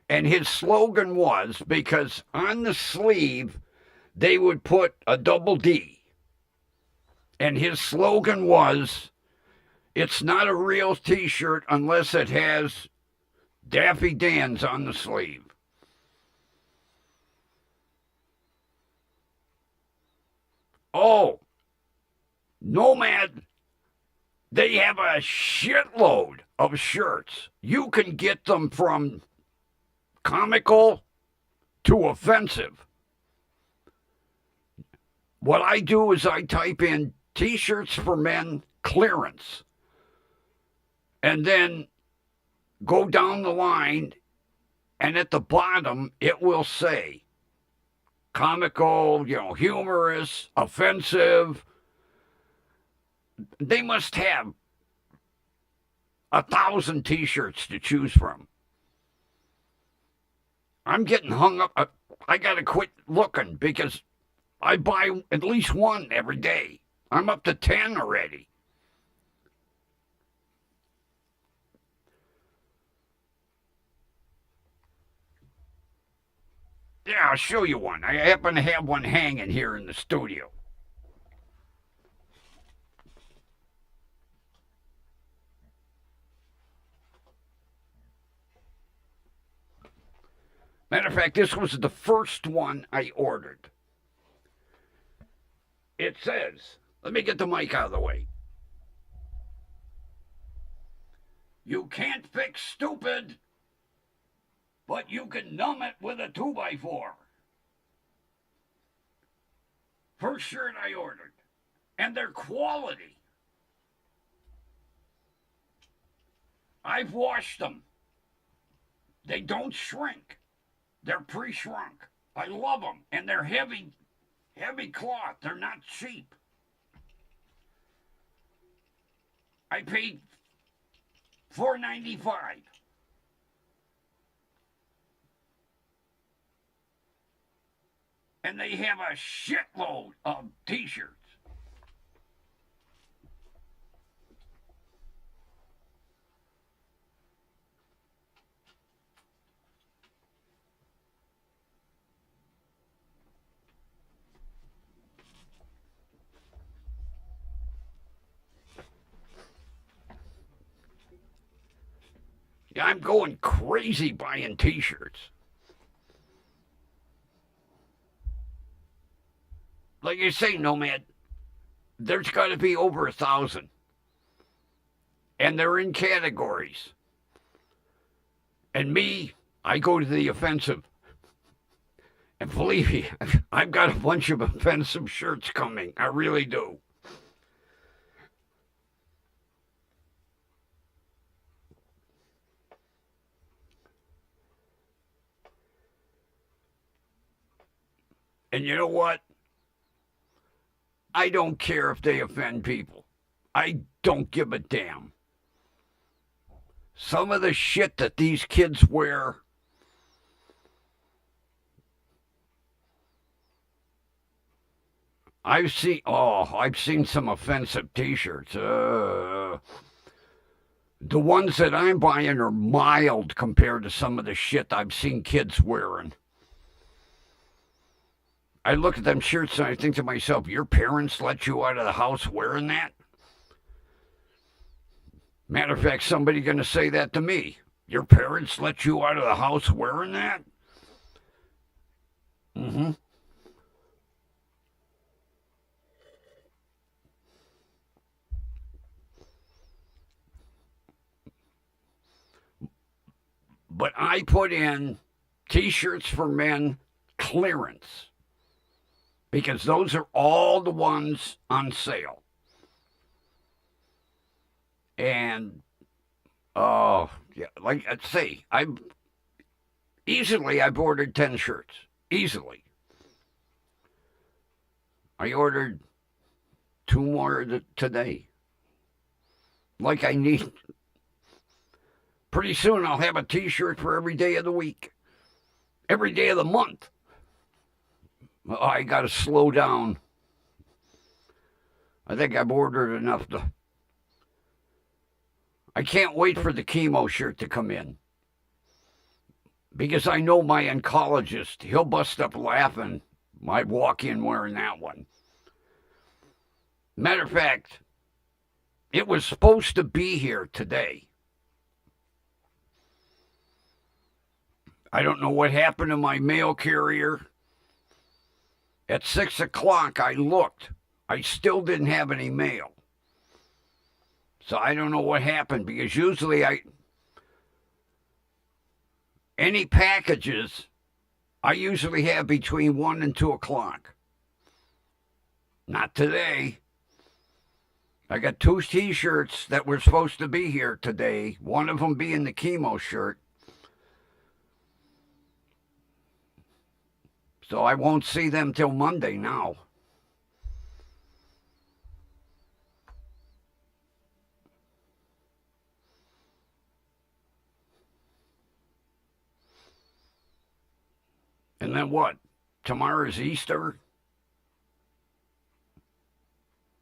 And his slogan was, because on the sleeve, they would put a double D. And his slogan was, it's not a real T-shirt unless it has Daffy Dan's on the sleeve. Oh, Nomad, they have a shitload of shirts. You can get them from comical to offensive. What I do is I type in T-shirts for men clearance and then go down the line, and at the bottom it will say comical, humorous, offensive. They must have 1,000 T-shirts to choose from. I'm getting hung up. I got to quit looking because I buy at least one every day. I'm up to 10 already. Yeah, I'll show you one. I happen to have one hanging here in the studio. Matter of fact, this was the first one I ordered. It says, let me get the mic out of the way. You can't fix stupid, but you can numb it with a 2x4. First shirt I ordered. And they're quality. I've washed them. They don't shrink. They're pre-shrunk. I love them. And they're heavy cloth. They're not cheap. I paid $4.95. And they have a shitload of T-shirts. Yeah, I'm going crazy buying T-shirts. Like you say, Nomad, there's got to be over 1,000. And they're in categories. And me, I go to the offensive. And believe me, I've got a bunch of offensive shirts coming. I really do. And you know what? I don't care if they offend people. I don't give a damn. Some of the shit that these kids wear, I've seen some offensive T-shirts. The ones that I'm buying are mild compared to some of the shit I've seen kids wearing. I look at them shirts and I think to myself, your parents let you out of the house wearing that? Matter of fact, somebody going to say that to me. Your parents let you out of the house wearing that? Mm-hmm. But I put in T-shirts for men clearance because those are all the ones on sale. And oh yeah, like I'd say, I've ordered 10 shirts. Easily. I ordered 2 more today. Like I need. Pretty soon I'll have a T-shirt for every day of the week, every day of the month. Oh, I got to slow down. I think I've ordered enough to. I can't wait for the chemo shirt to come in. Because I know my oncologist, he'll bust up laughing. I walk in wearing that one. Matter of fact, it was supposed to be here today. I don't know what happened to my mail carrier. At 6 o'clock, I looked. I still didn't have any mail. So I don't know what happened because usually any packages I usually have between 1 and 2 o'clock. Not today. I got 2 T-shirts that were supposed to be here today, one of them being the chemo shirt. So I won't see them till Monday now. And then what? Tomorrow's Easter?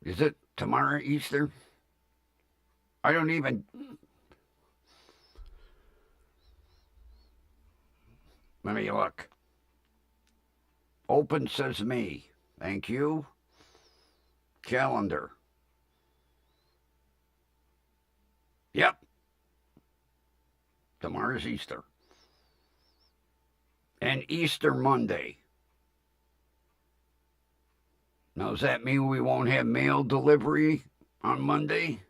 Is it tomorrow Easter? I don't even. Let me look. Open says me. Thank you. Calendar. Yep. Tomorrow's Easter. And Easter Monday. Now, does that mean we won't have mail delivery on Monday?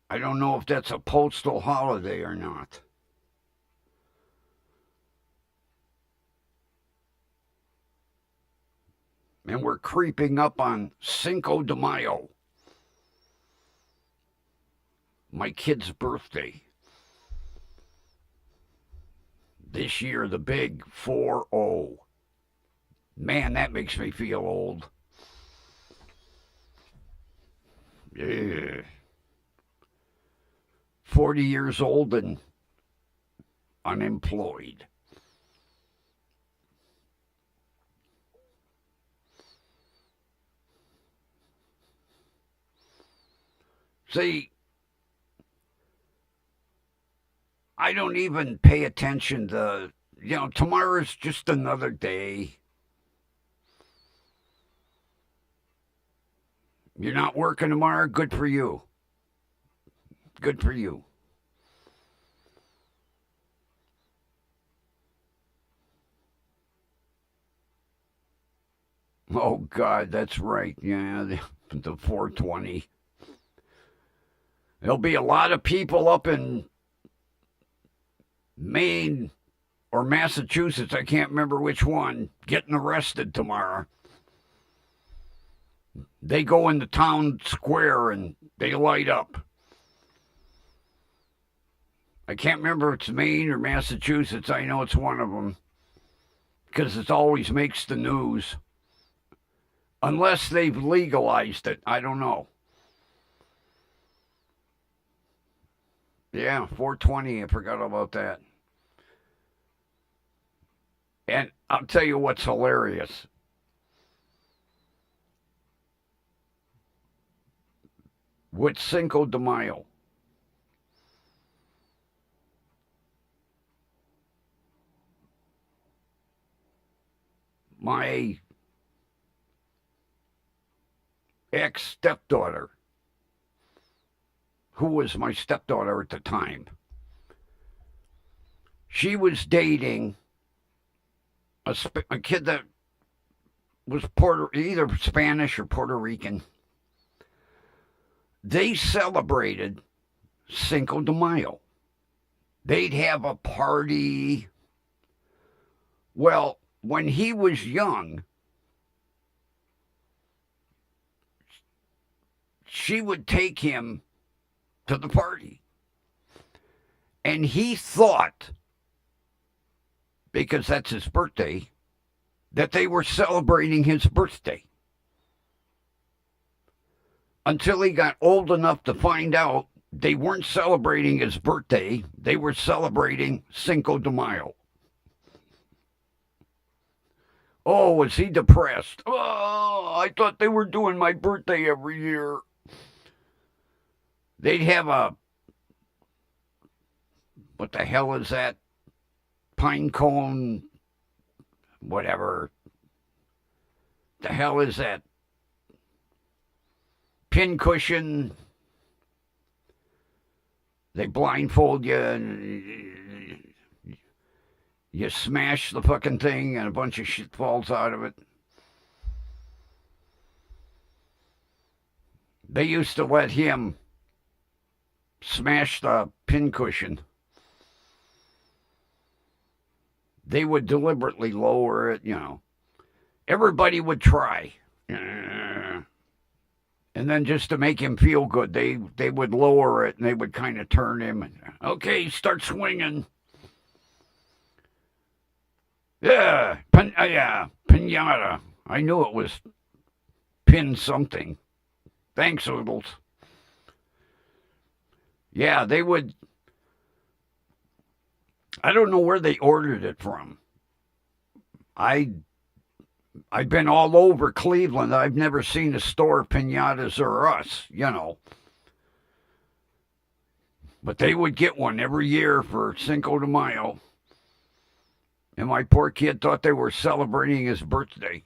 I don't know if that's a postal holiday or not. And we're creeping up on Cinco de Mayo, my kid's birthday. This year, the big 4-0. Man, that makes me feel old. Yeah. 40 years old and unemployed. See, I don't even pay attention to, tomorrow's just another day. You're not working tomorrow? Good for you. Good for you. Oh, God, that's right. Yeah, the 420. There'll be a lot of people up in Maine or Massachusetts, I can't remember which one, getting arrested tomorrow. They go in the town square and they light up. I can't remember if it's Maine or Massachusetts. I know it's one of them because it always makes the news. Unless they've legalized it. I don't know. Yeah, 420. I forgot about that. And I'll tell you what's hilarious. With Cinco de Mayo, my ex-stepdaughter, who was my stepdaughter at the time, she was dating a kid that was either Spanish or Puerto Rican. They celebrated Cinco de Mayo. They'd have a party. Well, when he was young, she would take him to the party. And he thought, because that's his birthday, that they were celebrating his birthday. Until he got old enough to find out they weren't celebrating his birthday, they were celebrating Cinco de Mayo. Oh, was he depressed? Oh, I thought they were doing my birthday every year. They'd have a, what the hell is that? Pine cone, whatever. The hell is that? Pin cushion. They blindfold you and you smash the fucking thing and a bunch of shit falls out of it. They used to let him smash the pin cushion. They would deliberately lower it, you know. Everybody would try. And then just to make him feel good, they would lower it and they would kind of turn him. And, okay, start swinging. Yeah, pinata. I knew it was pin something. Thanks, Oodles. Yeah, they would. I don't know where they ordered it from. I've been all over Cleveland. I've never seen a store pinatas or us, you know. But they would get one every year for Cinco de Mayo. And my poor kid thought they were celebrating his birthday.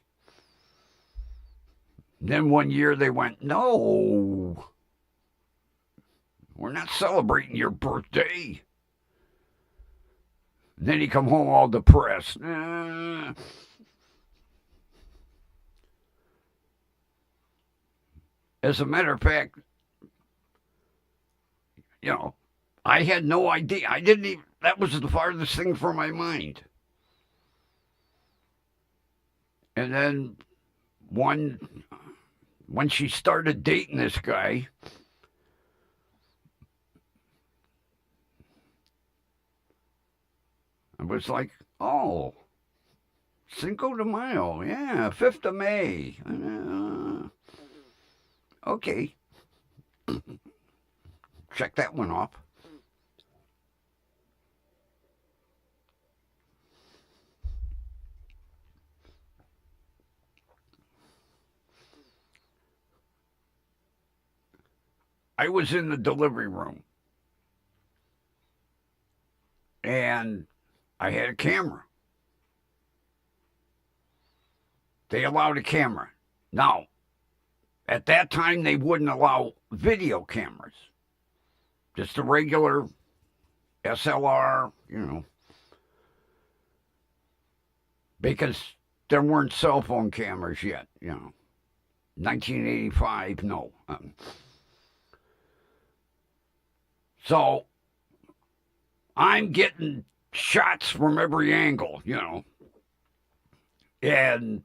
Then one year they went, no, we're not celebrating your birthday. And then he come home all depressed. As a matter of fact, you know, I had no idea. I didn't even, that was the farthest thing from my mind. And then when she started dating this guy, I was like, oh, Cinco de Mayo, yeah, 5th of May. Okay. Check that one off. I was in the delivery room. And I had a camera. They allowed a camera. Now, at that time, they wouldn't allow video cameras. Just a regular SLR, you know. Because there weren't cell phone cameras yet, you know. 1985, no. So, I'm getting shots from every angle, you know. And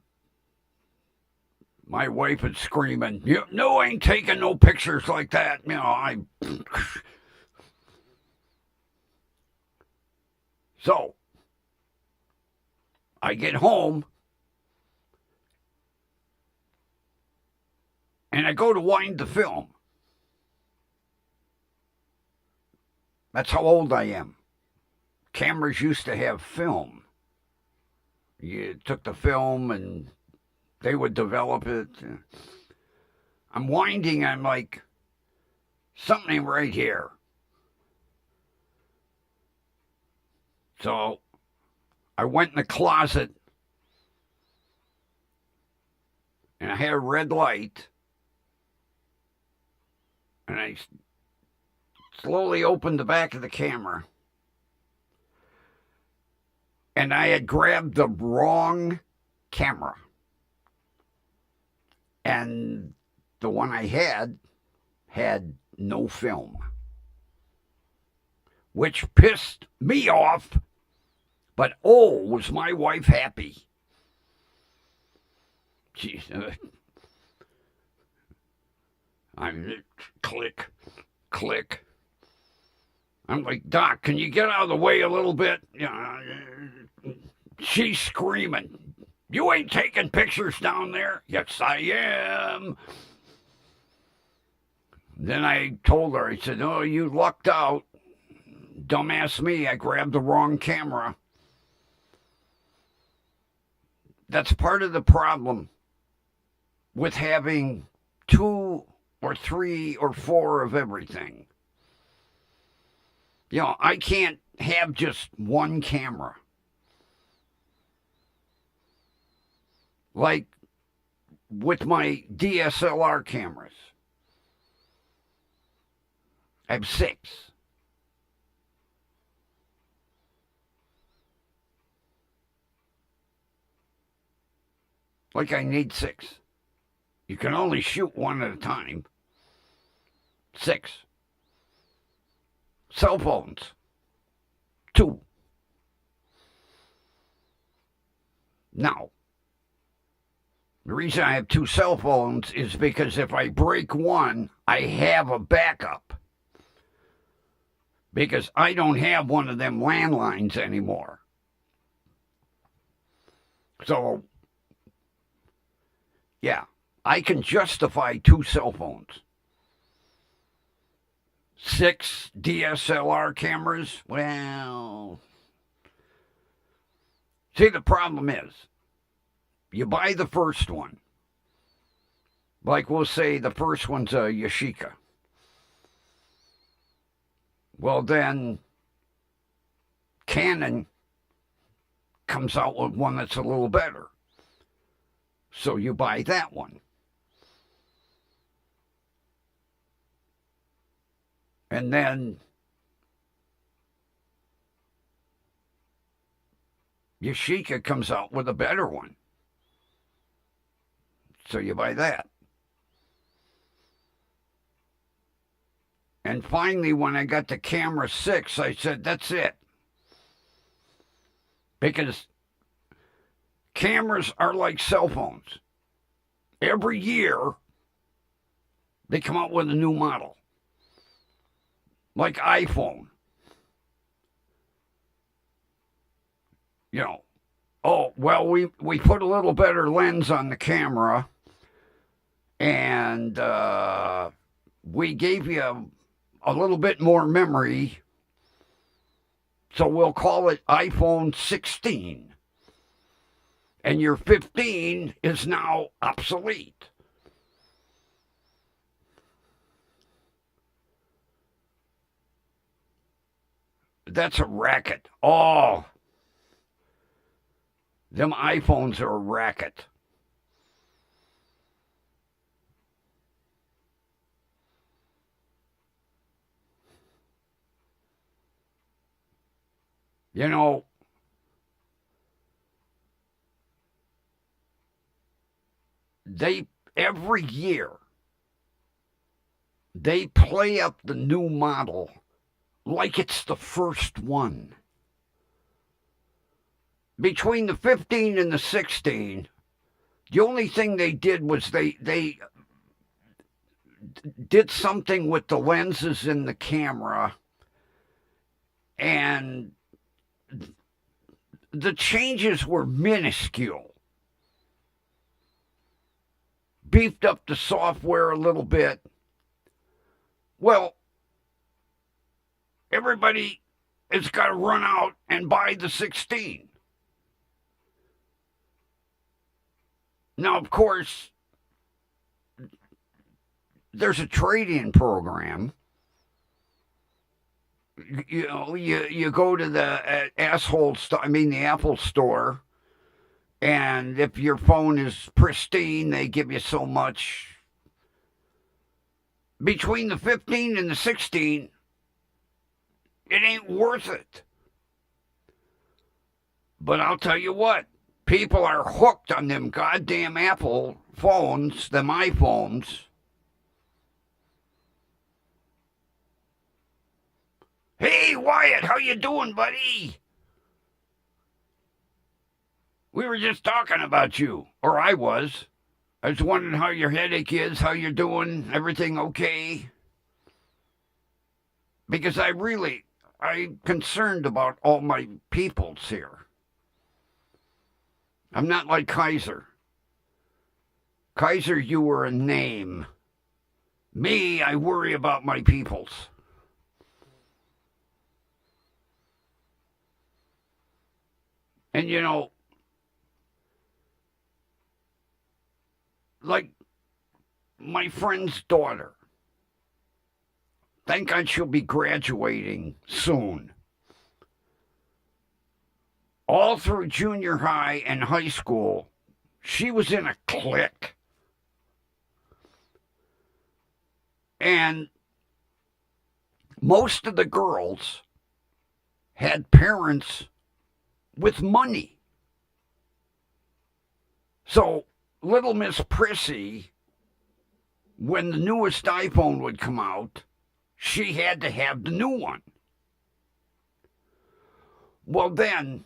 my wife is screaming, no, I ain't taking no pictures like that. You know, So, I get home, and I go to wind the film. That's how old I am. Cameras used to have film. You took the film and they would develop it. I'm winding, I'm like, something right here. So I went in the closet I had a red light, and I slowly opened the back of the camera, and I had grabbed the wrong camera. And the one I had no film, which pissed me off, but oh, was my wife happy. Jeez. I'm click, click. I'm like, Doc, can you get out of the way a little bit? She's screaming. You ain't taking pictures down there? Yes, I am. Then I told her, I said, oh, you lucked out. Dumbass me, I grabbed the wrong camera. That's part of the problem with having 2 or 3 or 4 of everything. I can't have just one camera. Like with my DSLR cameras, I have 6. Like I need 6. You can only shoot one at a time. 6. Cell phones, 2. Now, the reason I have 2 cell phones is because if I break one, I have a backup. Because I don't have one of them landlines anymore. So, yeah, I can justify 2 cell phones. 6 DSLR cameras, well, see, the problem is, you buy the first one. Like we'll say the first one's a Yashica. Well, then Canon comes out with one that's a little better. So you buy that one. And then Yashica comes out with a better one. So you buy that. And finally, when I got the camera 6, I said, that's it. Because cameras are like cell phones. Every year, they come out with a new model. Like iPhone. Oh, well, we put a little better lens on the camera, and we gave you a little bit more memory, so we'll call it iPhone 16. And your 15 is now obsolete. That's a racket. Oh, them iPhones are a racket. Every year, they play up the new model like it's the first one. Between the 15 and the 16, the only thing they did was they did something with the lenses in the camera, and the changes were minuscule. Beefed up the software a little bit. Well, everybody has got to run out and buy the 16. Now, of course, there's a trade-in program. You go to the the Apple store, And if your phone is pristine, they give you so much. Between the 15 and the 16, it ain't worth it. But I'll tell you what, people are hooked on them goddamn Apple phones, them iPhones. Hey, Wyatt, how you doing, buddy? We were just talking about you, or I was. I was wondering how your headache is, how you're doing, everything okay? Because I'm concerned about all my peoples here. I'm not like Kaiser. Kaiser, you were a name. Me, I worry about my peoples. And you know, like my friend's daughter, thank God she'll be graduating soon. All through junior high and high school, she was in a clique. And most of the girls had parents with money. So little Miss Prissy, when the newest iPhone would come out, she had to have the new one. Well, then,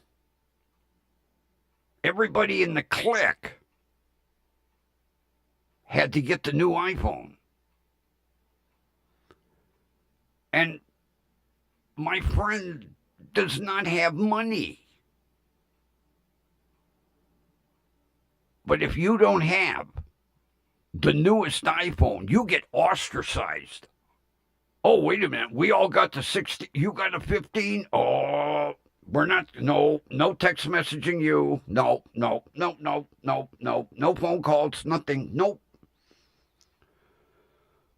everybody in the clique had to get the new iPhone. And my friend does not have money. But if you don't have the newest iPhone, you get ostracized. Oh, wait a minute. We all got the 16. You got a 15? Oh, we're not. No text messaging you. No phone calls, nothing. Nope.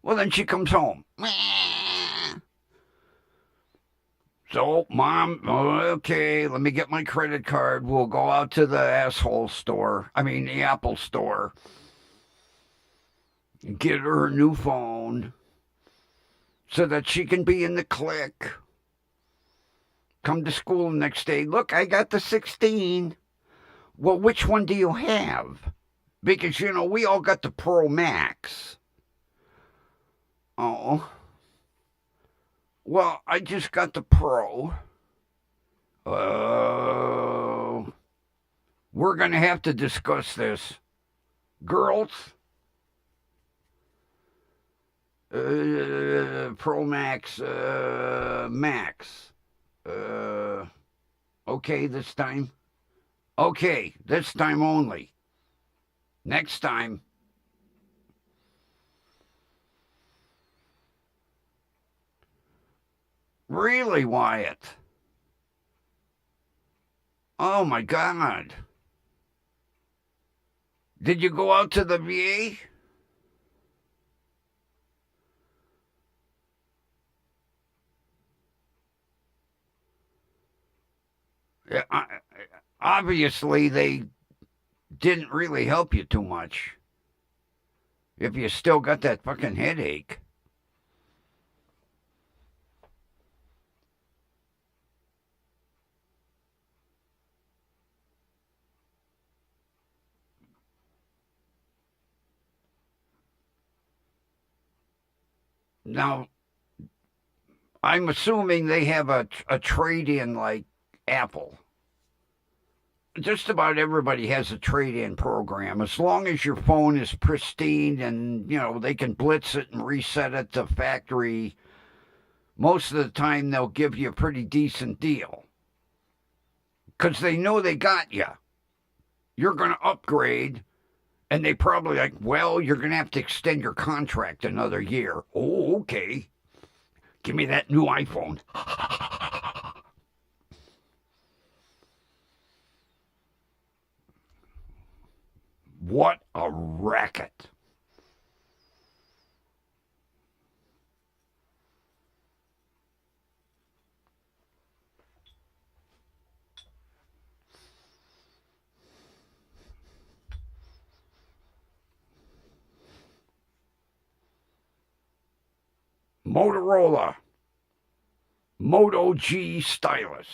Well, then she comes home. So, Mom, okay, let me get my credit card. We'll go out to the the Apple store. Get her a new phone so that she can be in the clique. Come to school the next day. Look, I got the 16. Well, which one do you have? Because, we all got the Pro Max. Oh. Well, I just got the Pro. We're going to have to discuss this. Girls, Pro Max, Max. Okay, this time. Okay, this time only. Next time. Really, Wyatt? Oh my God. Did you go out to the VA? Obviously, they didn't really help you too much. If you still got that fucking headache. Now, I'm assuming they have a trade-in like Apple. Just about everybody has a trade-in program. As long as your phone is pristine and, they can blitz it and reset it to factory, most of the time they'll give you a pretty decent deal. Because they know they got you. You're going to upgrade, and they probably like, well, you're going to have to extend your contract another year. Oh, okay. Give me that new iPhone. What a racket. Motorola Moto G stylus.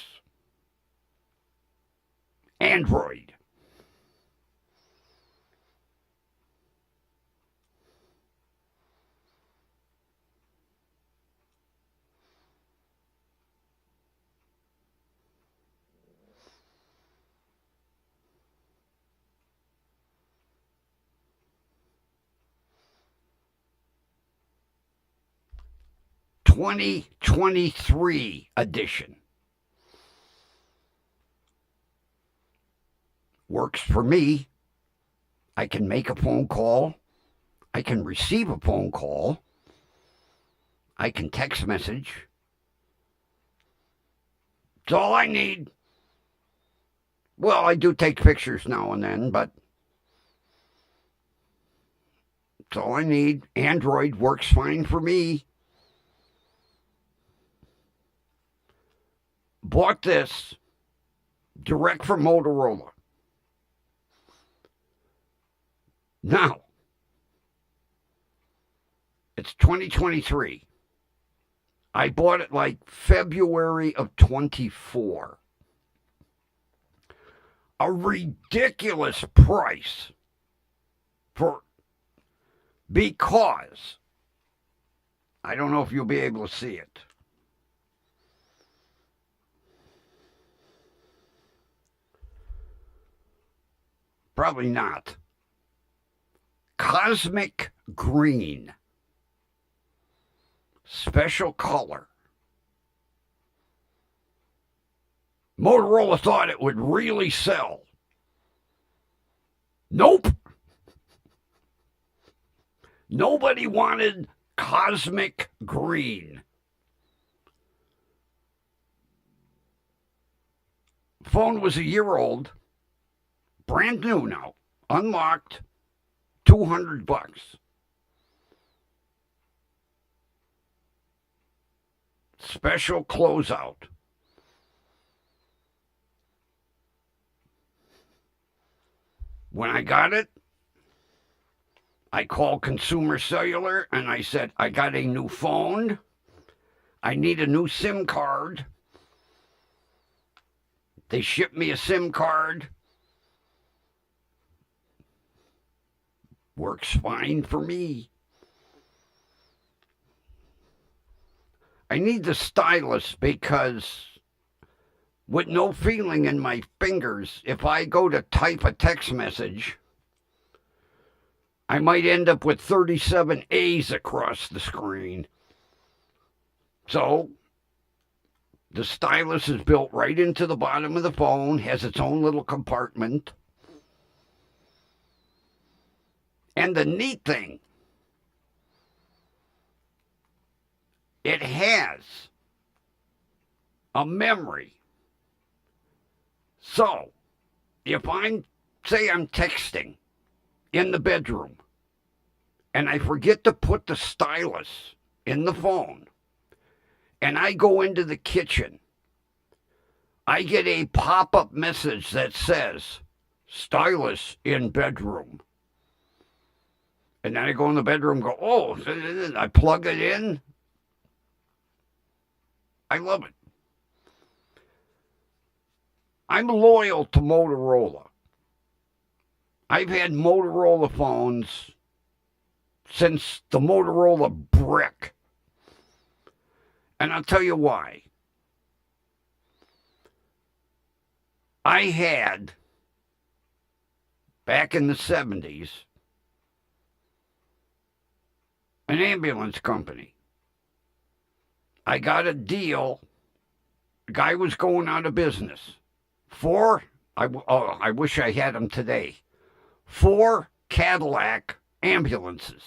Android. (2023) edition. Works for me. I can make a phone call. I can receive a phone call. I can text message. It's all I need. Well, I do take pictures now and then, but it's all I need. Android works fine for me. Bought this direct from Motorola. Now, it's 2023. I bought it like February of 24. A ridiculous price because I don't know if you'll be able to see it. Probably not. Cosmic green. Special color. Motorola thought it would really sell. Nope. Nobody wanted cosmic green. Phone was a year old. Brand new now. Unlocked. $200. Special closeout. When I got it, I called Consumer Cellular and I said, I got a new phone. I need a new SIM card. They shipped me a SIM card. Works fine for me. I need the stylus because with no feeling in my fingers, if I go to type a text message, I might end up with 37 A's across the screen. So, the stylus is built right into the bottom of the phone, has its own little compartment. And the neat thing, it has a memory. So, if I'm texting in the bedroom and I forget to put the stylus in the phone and I go into the kitchen, I get a pop-up message that says, stylus in bedroom. And then I go in the bedroom and go, oh, I plug it in. I love it. I'm loyal to Motorola. I've had Motorola phones since the Motorola brick. And I'll tell you why. I had, back in the 70s, an ambulance company. I got a deal. The guy was going out of business. I wish I had them today. 4 Cadillac ambulances.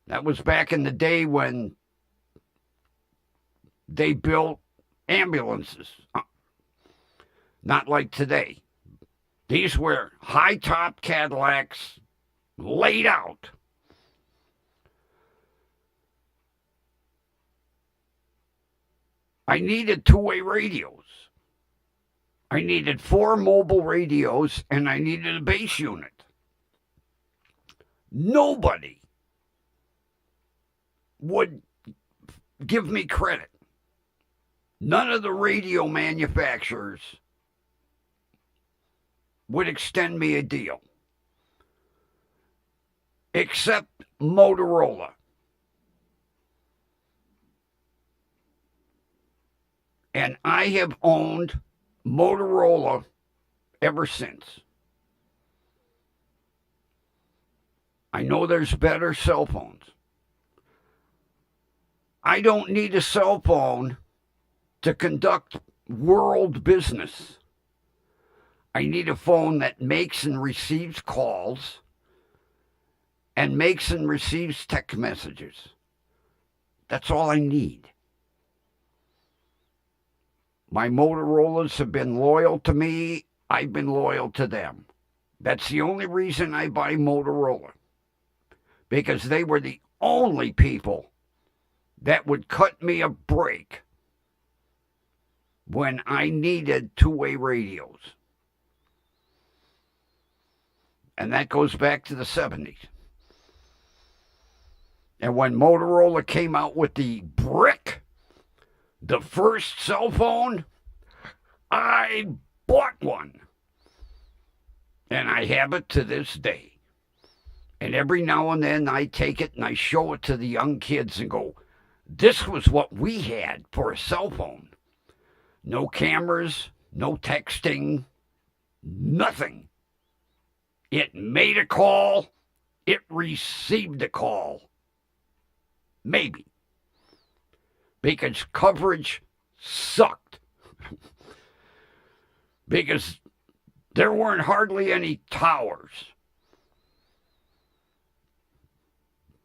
That was back in the day when they built ambulances. Not like today. These were high-top Cadillacs laid out. I needed two-way radios. I needed 4 mobile radios, and I needed a base unit. Nobody would give me credit. None of the radio manufacturers would extend me a deal, except Motorola. And I have owned Motorola ever since. I know there's better cell phones. I don't need a cell phone to conduct world business. I need a phone that makes and receives calls and makes and receives text messages. That's all I need. My Motorola's have been loyal to me. I've been loyal to them. That's the only reason I buy Motorola, because they were the only people that would cut me a break when I needed two-way radios. And that goes back to the 70s. And when Motorola came out with the brick, the first cell phone, I bought one. And I have it to this day. And every now and then I take it and I show it to the young kids and go, this was what we had for a cell phone. No cameras, no texting, nothing. It made a call, it received a call. Maybe. Because coverage sucked. Because there weren't hardly any towers.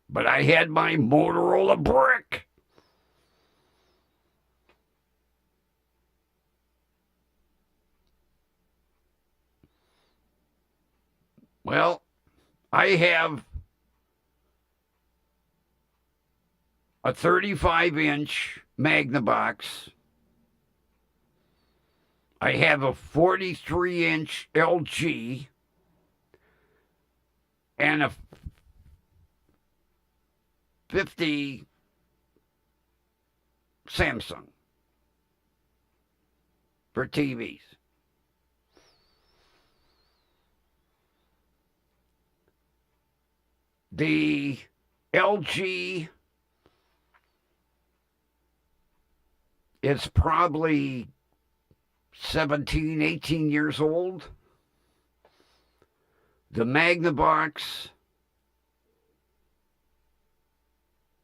But I had my Motorola brick. Well, I have a 35-inch Magnavox. I have a 43-inch LG and a 50 Samsung for TVs. The LG is probably 17, 18 years old. The Magnavox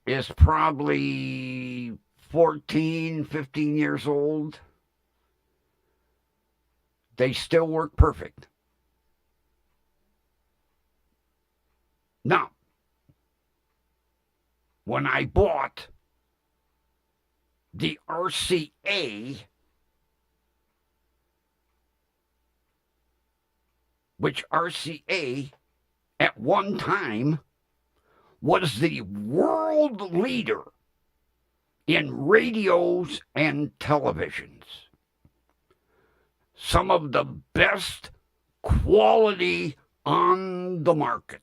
is probably 14, 15 years old. They still work perfect. Now, when I bought the RCA, which RCA at one time was the world leader in radios and televisions. Some of the best quality on the market.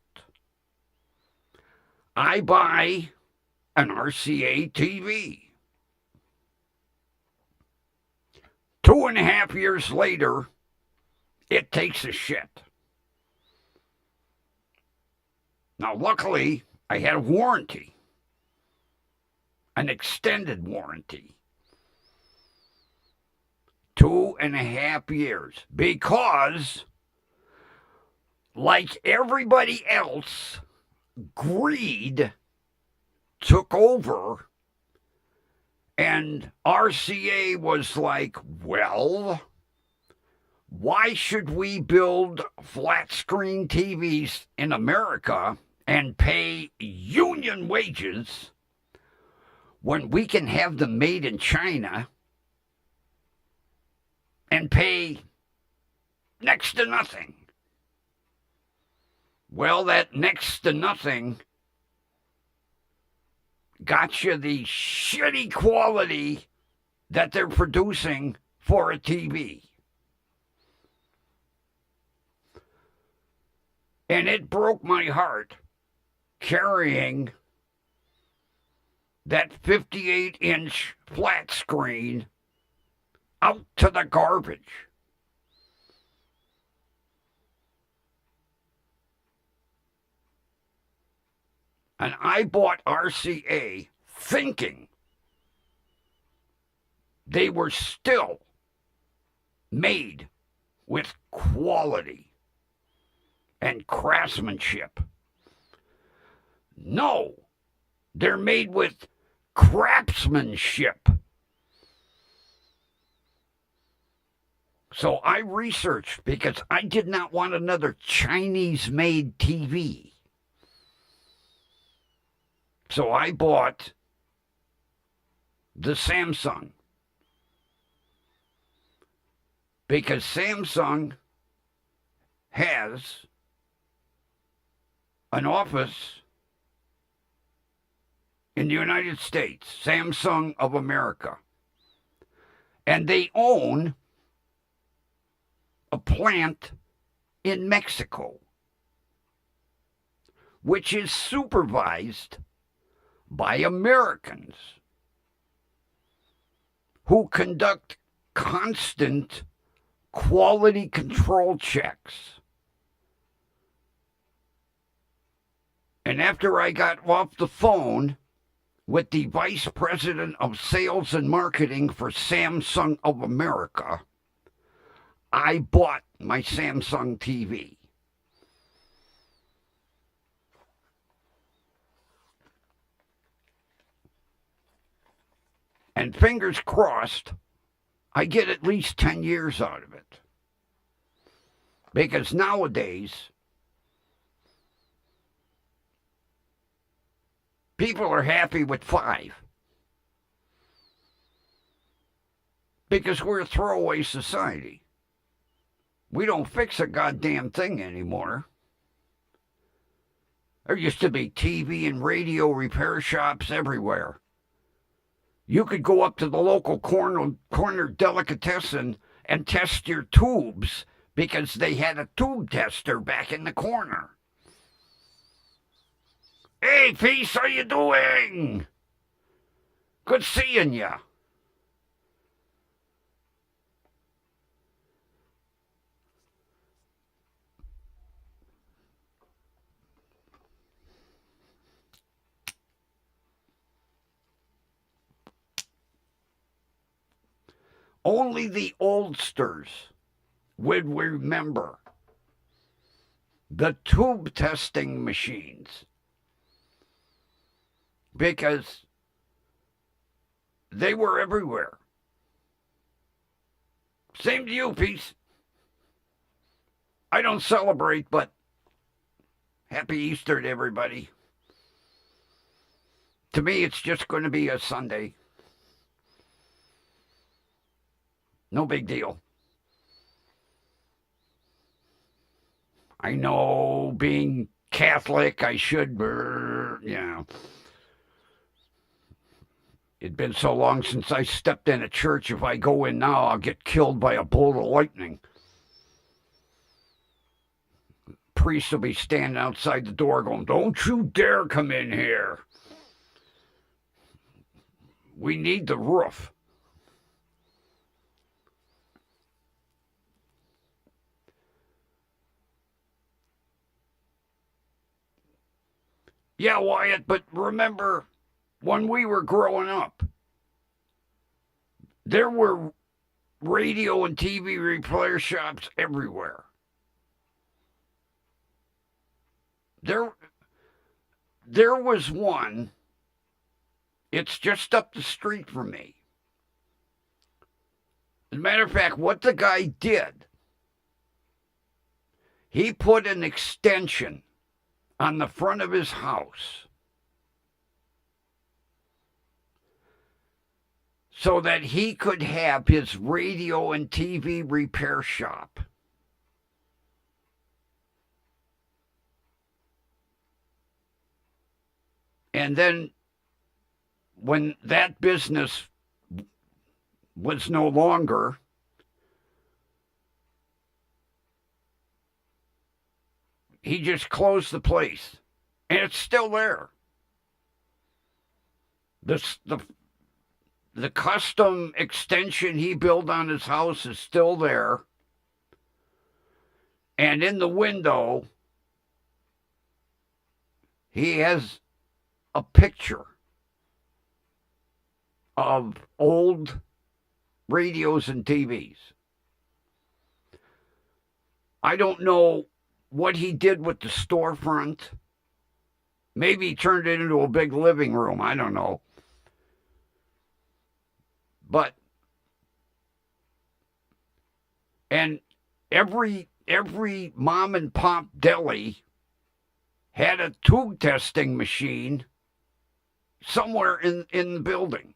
I buy an RCA TV. 2.5 years later, it takes a shit. Now, luckily, I had a warranty, an extended warranty. 2.5 years, because, like everybody else, greed took over, and RCA was like, well, why should we build flat screen TVs in America and pay union wages when we can have them made in China and pay next to nothing? Well, that next to nothing got you the shitty quality that they're producing for a TV. And it broke my heart carrying that 58-inch flat screen out to the garbage. And I bought RCA thinking they were still made with quality and craftsmanship. No, they're made with craftsmanship. So I researched because I did not want another Chinese-made TV. So I bought the Samsung. Because Samsung has an office in the United States, Samsung of America. And they own a plant in Mexico, which is supervised by Americans who conduct constant quality control checks. And after I got off the phone with the Vice President of Sales and Marketing for Samsung of America, I bought my Samsung TV. And fingers crossed, I get at least 10 years out of it. Because nowadays, people are happy with 5. Because we're a throwaway society. We don't fix a goddamn thing anymore. There used to be TV and radio repair shops everywhere. You could go up to the local corner delicatessen and test your tubes because they had a tube tester back in the corner. Hey, Peace, how you doing? Good seeing ya. Only the oldsters would remember the tube testing machines because they were everywhere. Same to you, Peace. I don't celebrate, but happy Easter to everybody. To me, it's just going to be a Sunday. No big deal. I know being Catholic, I should, It'd been so long since I stepped in a church. If I go in now, I'll get killed by a bolt of lightning. Priest will be standing outside the door going, "Don't you dare come in here. We need the roof." Yeah, Wyatt, but remember when we were growing up, there were radio and TV repair shops everywhere. There was one, it's just up the street from me. As a matter of fact, what the guy did, he put an extension on the front of his house so that he could have his radio and TV repair shop. And then when that business was no longer, he just closed the place. And it's still there. The custom extension he built on his house is still there. And in the window, he has a picture of old radios and TVs. I don't know what he did with the storefront. Maybe he turned it into a big living room. I don't know. But, and every mom and pop deli had a tube testing machine somewhere in the building.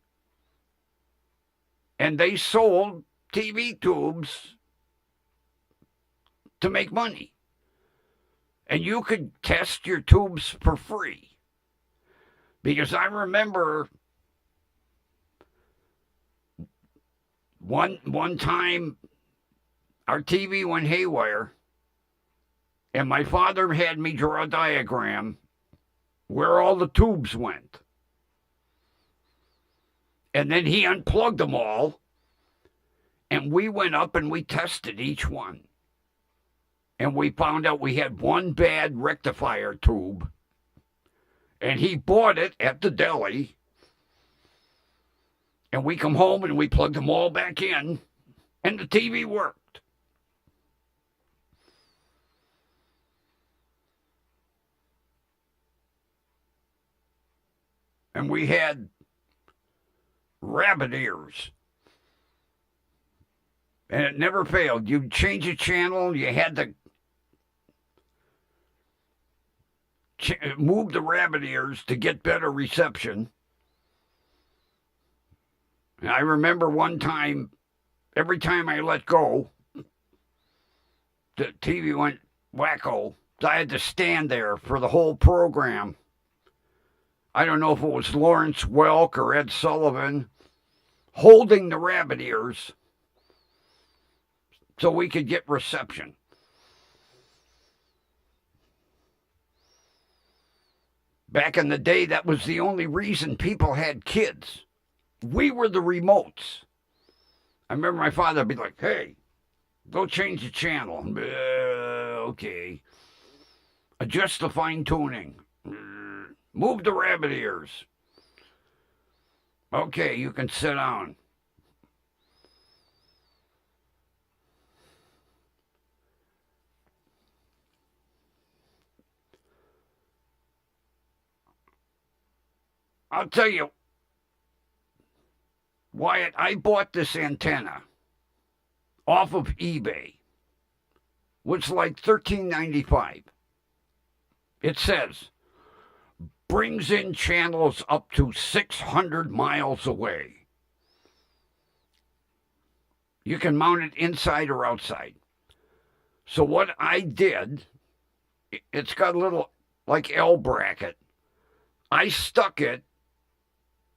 And they sold TV tubes to make money. And you could test your tubes for free. Because I remember one time our TV went haywire, and my father had me draw a diagram where all the tubes went. And then he unplugged them all, and we went up and we tested each one. And we found out we had one bad rectifier tube, and he bought it at the deli. And we come home and we plugged them all back in, and the TV worked. And we had rabbit ears. And it never failed. You'd change a channel, you had to move the rabbit ears to get better reception. And I remember one time, every time I let go, the TV went wacko. I had to stand there for the whole program. I don't know if it was Lawrence Welk or Ed Sullivan holding the rabbit ears so we could get reception. Back in the day, that was the only reason people had kids. We were the remotes. I remember my father would be like, hey, go change the channel. Okay. Adjust the fine tuning. Move the rabbit ears. Okay, you can sit down. I'll tell you, Wyatt, I bought this antenna off of eBay. It was like $13.95. It says, brings in channels up to 600 miles away. You can mount it inside or outside. So what I did, it's got a little, like, L bracket. I stuck it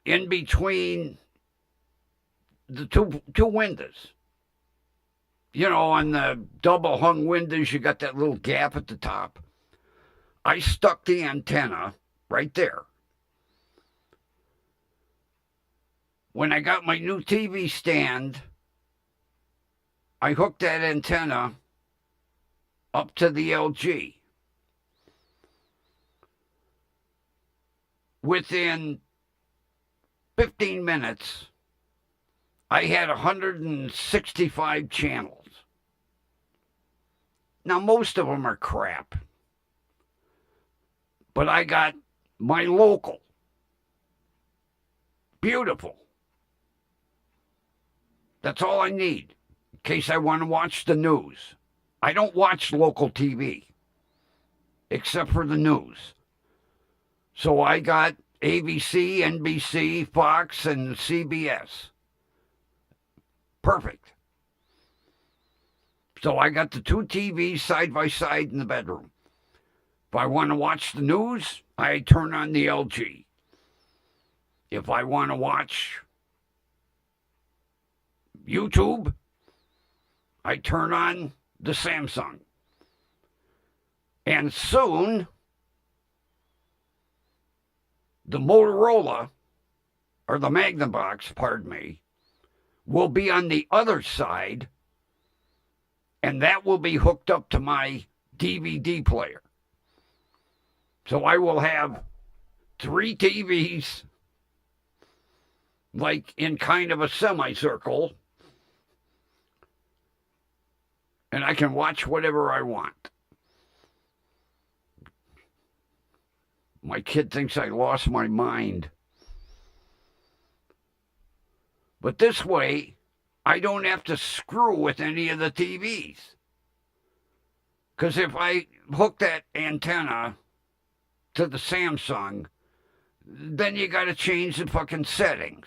in between the two windows. You know, on the double hung windows, you got that little gap at the top. I stuck the antenna right there. When I got my new TV stand, I hooked that antenna up to the LG. Within 15 minutes, I had 165 channels. Now, most of them are crap. But I got my local. Beautiful. That's all I need in case I want to watch the news. I don't watch local TV except for the news. So I got ABC, NBC, Fox, and CBS. Perfect. So I got the two TVs side by side in the bedroom. If I want to watch the news, I turn on the LG. If I want to watch YouTube, I turn on the Samsung. And soon, the Motorola or the Magnum box, pardon me, will be on the other side, and that will be hooked up to my DVD player. So I will have 3 TVs, like in kind of a semicircle, and I can watch whatever I want. My kid thinks I lost my mind. But this way, I don't have to screw with any of the TVs. Because if I hook that antenna to the Samsung, then you got to change the fucking settings.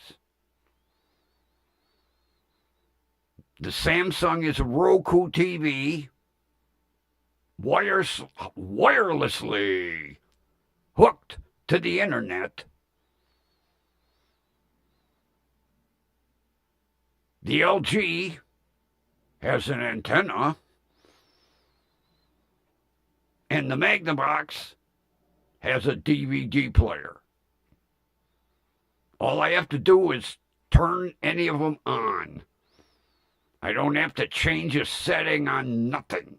The Samsung is a Roku TV, wirelessly hooked to the internet. The LG has an antenna, and the Magnavox has a DVD player. All I have to do is turn any of them on. I don't have to change a setting on nothing.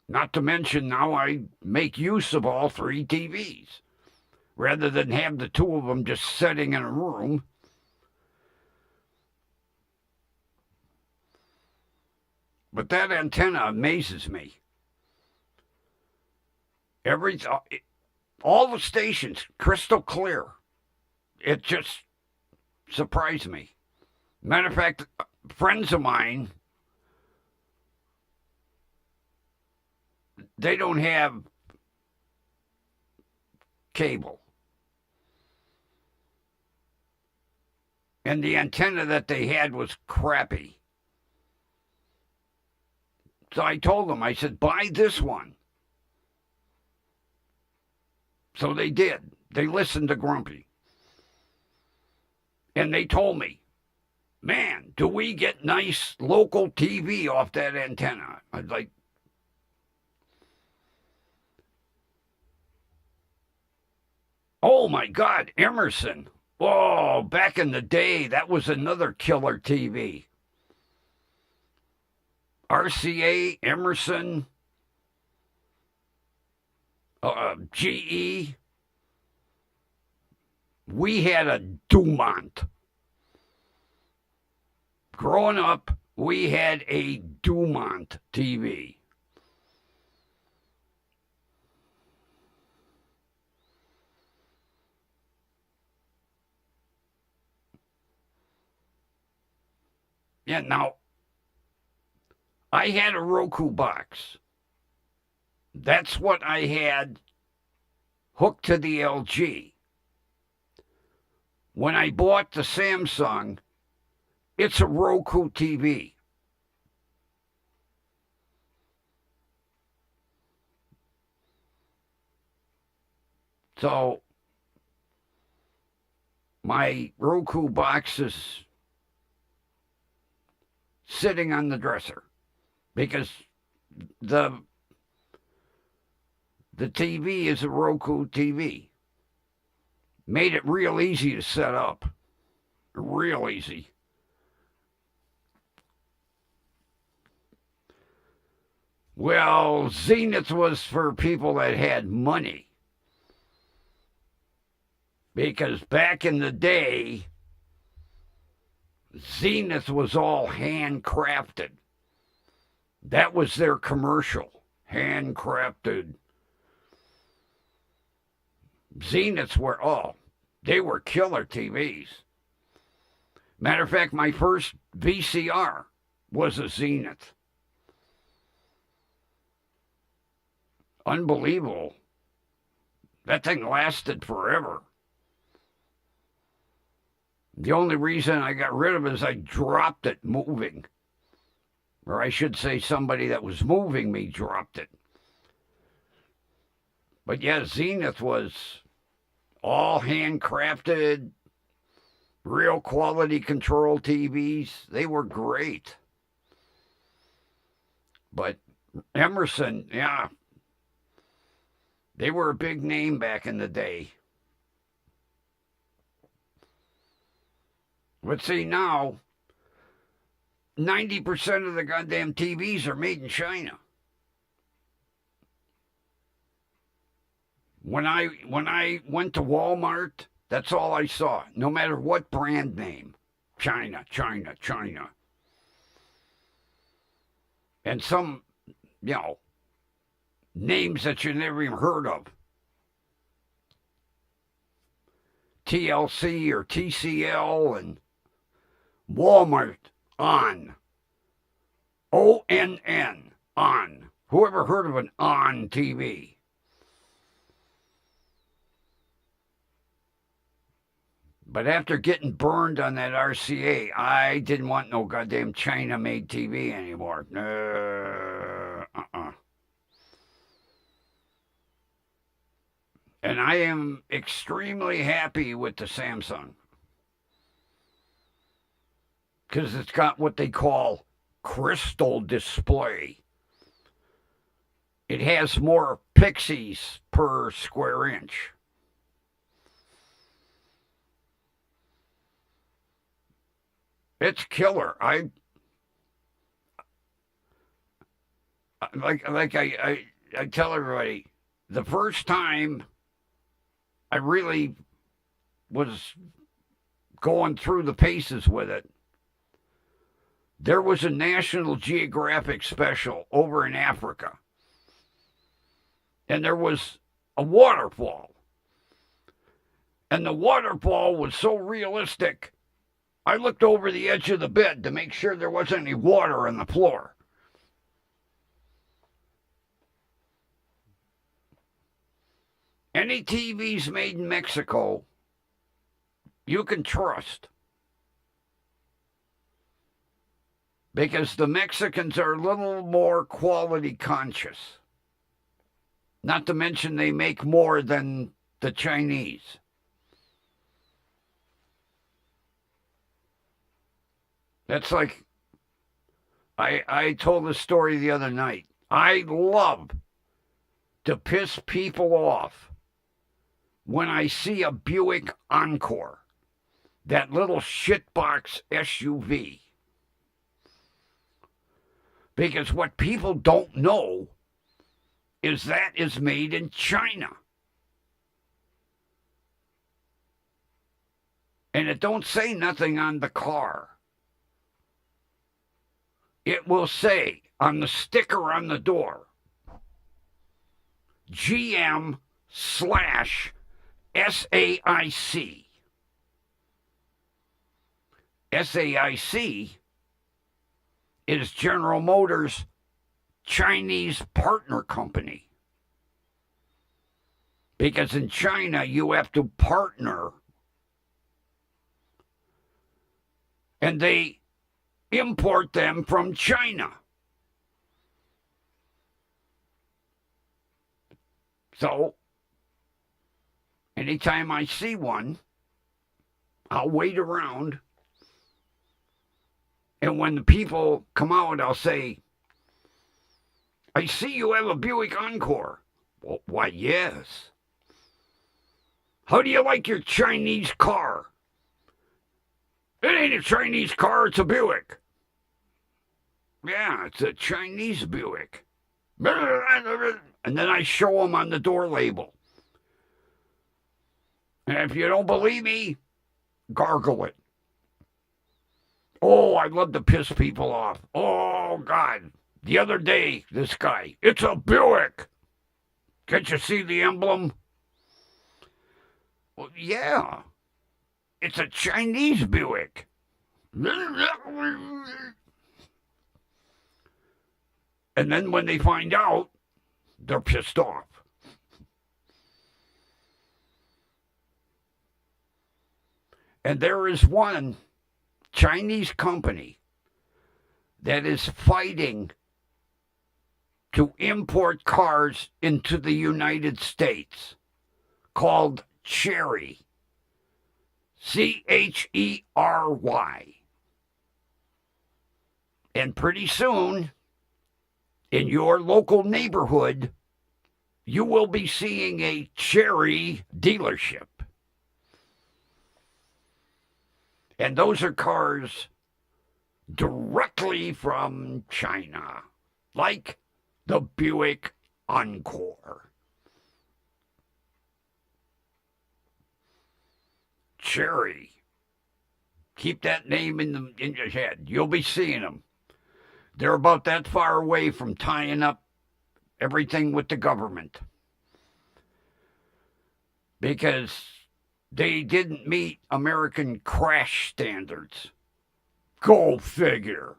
Not to mention now I make use of all 3 TVs, rather than have the 2 of them just sitting in a room. But that antenna amazes me. All the stations, crystal clear. It just surprised me. Matter of fact, friends of mine, they don't have cable. And the antenna that they had was crappy. So I told them, I said, buy this one. So they did. They listened to Grumpy. And they told me, man, do we get nice local TV off that antenna? I was like, oh my God, Emerson. Oh, back in the day, that was another killer TV. RCA, Emerson, GE. We had a Dumont. Growing up, we had a Dumont TV. Yeah, now, I had a Roku box. That's what I had hooked to the LG. When I bought the Samsung, it's a Roku TV. So my Roku box is sitting on the dresser because the TV is a Roku TV. Made it real easy to set up. Real easy. Well, Zenith was for people that had money. Because back in the day, Zenith was all handcrafted. That was their commercial. Handcrafted. Zeniths were, they were killer TVs. Matter of fact, my first VCR was a Zenith. Unbelievable. That thing lasted forever. The only reason I got rid of it is I dropped it moving. Or I should say somebody that was moving me dropped it. But yeah, Zenith was all handcrafted, real quality control TVs. They were great. But Emerson, yeah, they were a big name back in the day. Let's see now, 90% of the goddamn TVs are made in China. When I went to Walmart, that's all I saw. No matter what brand name. China, China, China. And some, names that you never even heard of. TLC or TCL and Walmart on. ONN on. Whoever heard of an on TV? But after getting burned on that RCA, I didn't want no goddamn China-made TV anymore. And I am extremely happy with the Samsung. Because it's got what they call crystal display. It has more pixels per square inch. It's killer. I tell everybody, the first time I really was going through the paces with it, there was a National Geographic special over in Africa. And there was a waterfall. And the waterfall was so realistic, I looked over the edge of the bed to make sure there wasn't any water on the floor. Any TVs made in Mexico, you can trust. Because the Mexicans are a little more quality conscious. Not to mention they make more than the Chinese. That's like, I told a story the other night. I love to piss people off when I see a Buick Encore, that little shitbox SUV. Because what people don't know is that is made in China. And it don't say nothing on the car. It will say on the sticker on the door, GM/SAIC. SAIC is General Motors' Chinese partner company. Because in China, you have to partner. And they import them from China. So, anytime I see one, I'll wait around. And when the people come out, I'll say, I see you have a Buick Encore. Well, why, yes. How do you like your Chinese car? It ain't a Chinese car, it's a Buick. Yeah, it's a Chinese Buick. And then I show them on the door label. And if you don't believe me, gargle it. Oh, I love to piss people off. Oh, God. The other day, this guy, it's a Buick. Can't you see the emblem? Well, yeah. It's a Chinese Buick. And then when they find out, they're pissed off. And there is one Chinese company that is fighting to import cars into the United States called Chery. Chery. And pretty soon, in your local neighborhood, you will be seeing a Chery dealership. And those are cars directly from China, like the Buick Encore. Cherry. Keep that name in your head. You'll be seeing them. They're about that far away from tying up everything with the government. Because they didn't meet American crash standards. Go figure.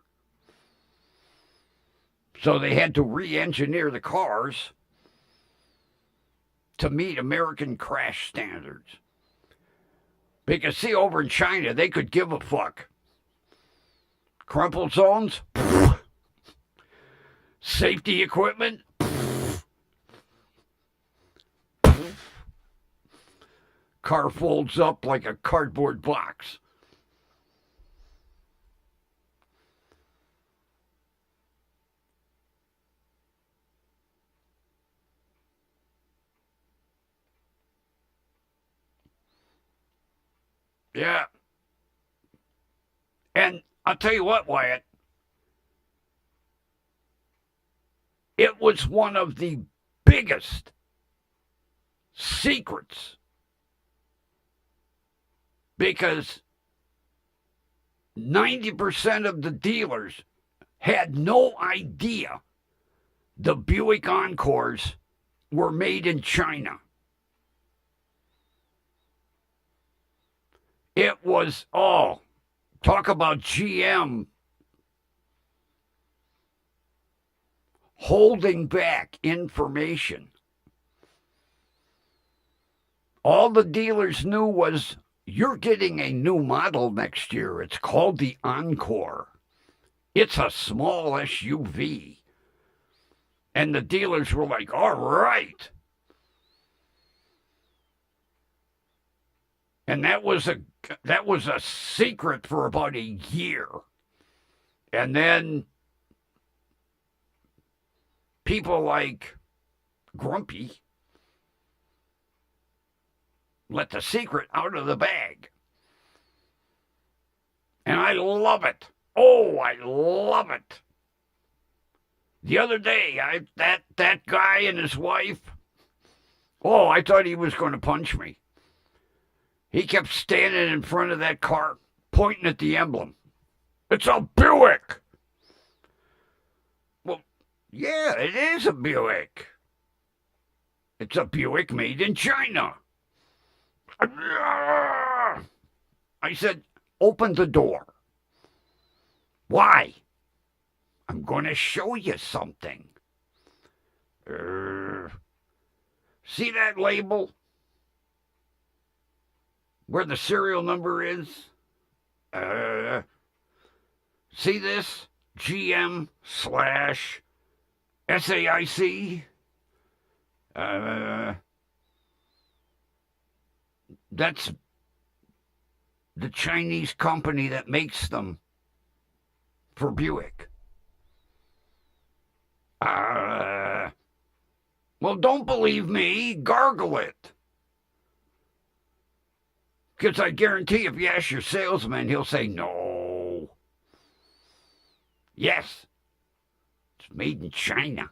So they had to re-engineer the cars to meet American crash standards. Because, see, over in China, they could give a fuck. Crumpled zones? Safety equipment? Car folds up like a cardboard box. Yeah. And I'll tell you what, Wyatt. It was one of the biggest secrets because 90% of the dealers had no idea the Buick Encores were made in China. It was, talk about GM holding back information. All the dealers knew was, you're getting a new model next year. It's called the Encore. It's a small SUV. And the dealers were like, all right. And that was a secret for about a year. And then people like Grumpy let the secret out of the bag. And I love it. Oh, I love it. The other day, that guy and his wife, I thought he was going to punch me. He kept standing in front of that car, pointing at the emblem. It's a Buick. Well, yeah, it is a Buick. It's a Buick made in China. I said, open the door. Why? I'm going to show you something. See that label? Where the serial number is? See this? GM/SAIC? That's the Chinese company that makes them for Buick. Well, don't believe me. Gargle it. Because I guarantee if you ask your salesman, he'll say no. Yes. It's made in China.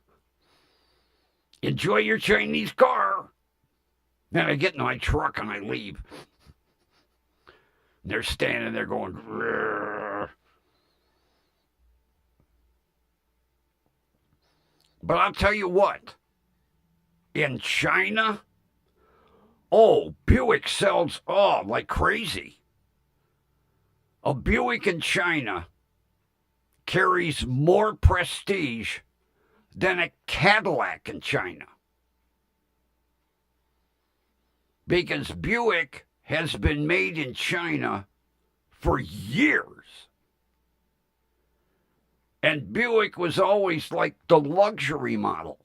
Enjoy your Chinese car. Then I get in my truck and I leave. They're standing there going, grrr. But I'll tell you what. In China, Buick sells, like crazy. A Buick in China carries more prestige than a Cadillac in China. Because Buick has been made in China for years. And Buick was always like the luxury model.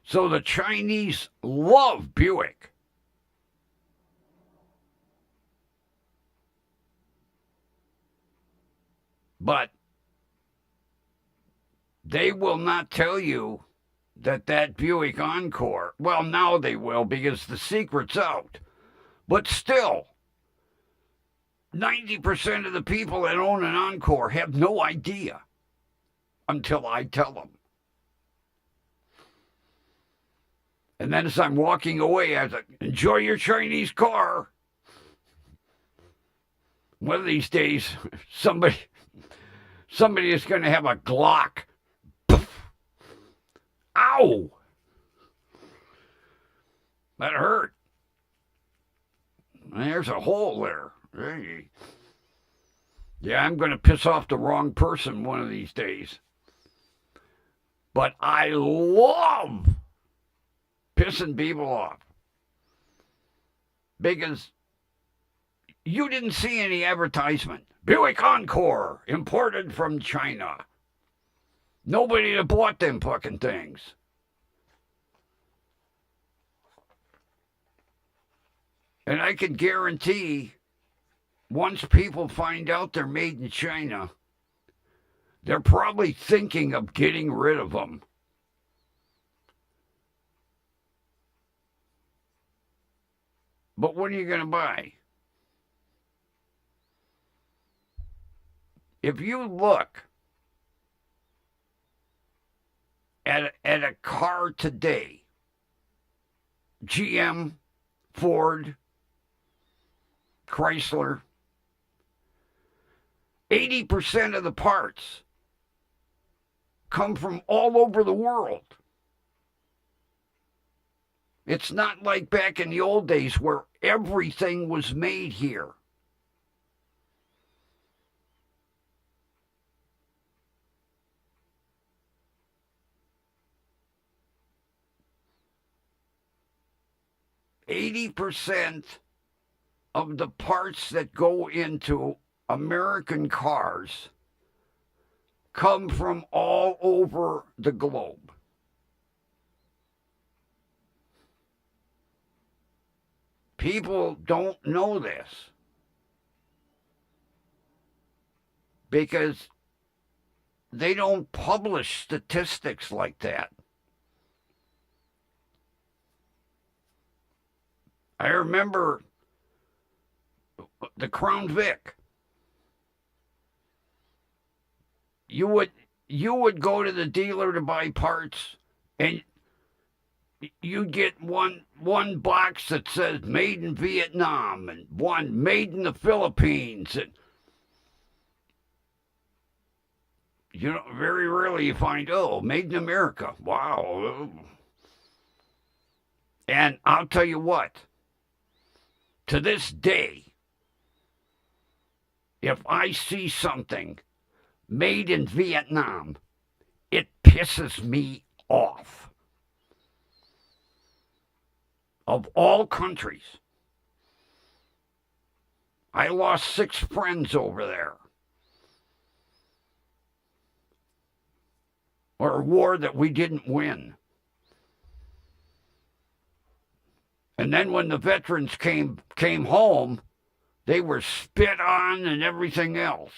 So the Chinese love Buick. But they will not tell you that Buick Encore, well, now they will because the secret's out. But still, 90% of the people that own an Encore have no idea until I tell them. And then as I'm walking away, I was like, enjoy your Chinese car. One of these days, somebody is going to have a Glock. Poof. Ow! That hurt. There's a hole there. Hey. Yeah, I'm going to piss off the wrong person one of these days. But I love pissing people off. Because you didn't see any advertisement. Buick Encore, imported from China. Nobody that bought them fucking things. And I can guarantee, once people find out they're made in China, they're probably thinking of getting rid of them. But what are you going to buy? If you look at a car today, GM, Ford, Chrysler, 80% of the parts come from all over the world. It's not like back in the old days where everything was made here. %80 of the parts that go into American cars come from all over the globe. People don't know this because they don't publish statistics like that. I remember the Crown Vic. You would go to the dealer to buy parts, and you'd get one box that says made in Vietnam and one made in the Philippines. And very rarely you find, made in America. Wow. And I'll tell you what, to this day, if I see something made in Vietnam, it pisses me off. Of all countries, I lost 6 friends over there. Or a war that we didn't win. And then when the veterans came home, they were spit on and everything else.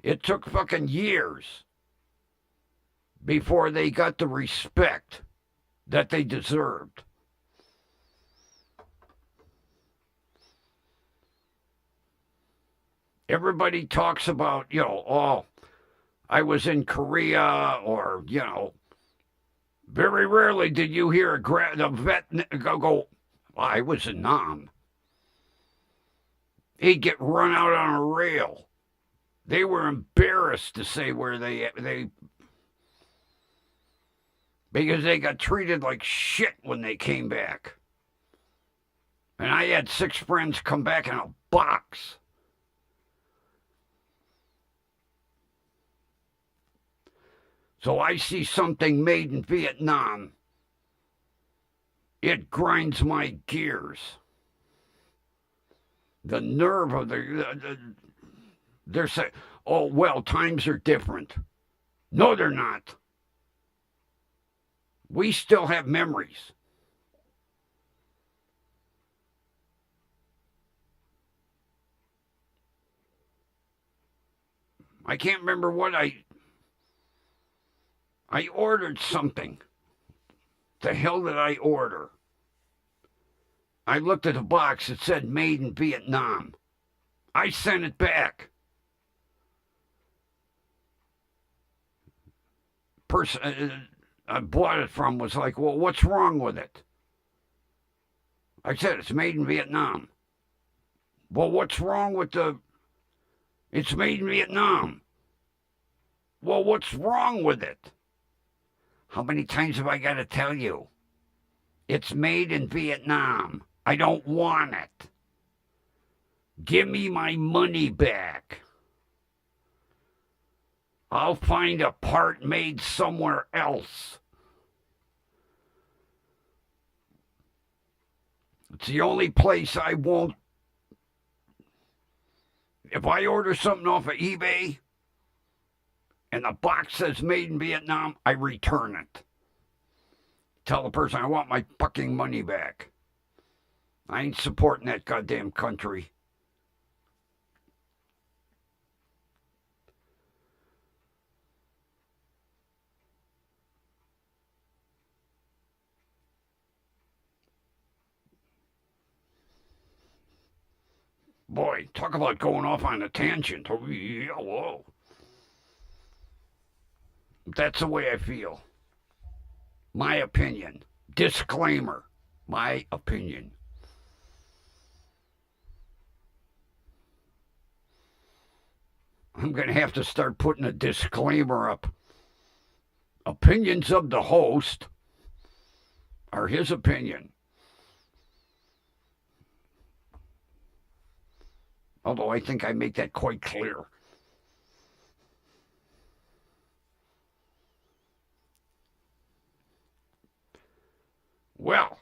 It took fucking years before they got the respect that they deserved. Everybody talks about, I was in Korea, or, very rarely did you hear a vet go, I was in Nam. He'd get run out on a rail. They were embarrassed to say where they because they got treated like shit when they came back. And I had 6 friends come back in a box. So I see something made in Vietnam. It grinds my gears. The nerve of they're saying, times are different. No, they're not. We still have memories. I can't remember what I ordered something The hell did I order? I looked at the box. It said made in Vietnam. I sent it back. Person I bought it from was like, well, what's wrong with it? I said, it's made in Vietnam. Well, what's wrong with it's made in Vietnam? Well, what's wrong with it? How many times have I got to tell you? It's made in Vietnam. I don't want it. Give me my money back. I'll find a part made somewhere else. It's the only place I won't. If I order something off of eBay and the box says made in Vietnam, I return it. Tell the person I want my fucking money back. I ain't supporting that goddamn country. Boy, talk about going off on a tangent. Oh, yeah, whoa. That's the way I feel. My opinion. Disclaimer. My opinion. I'm going to have to start putting a disclaimer up. Opinions of the host are his opinion. Although I think I make that quite clear. Well,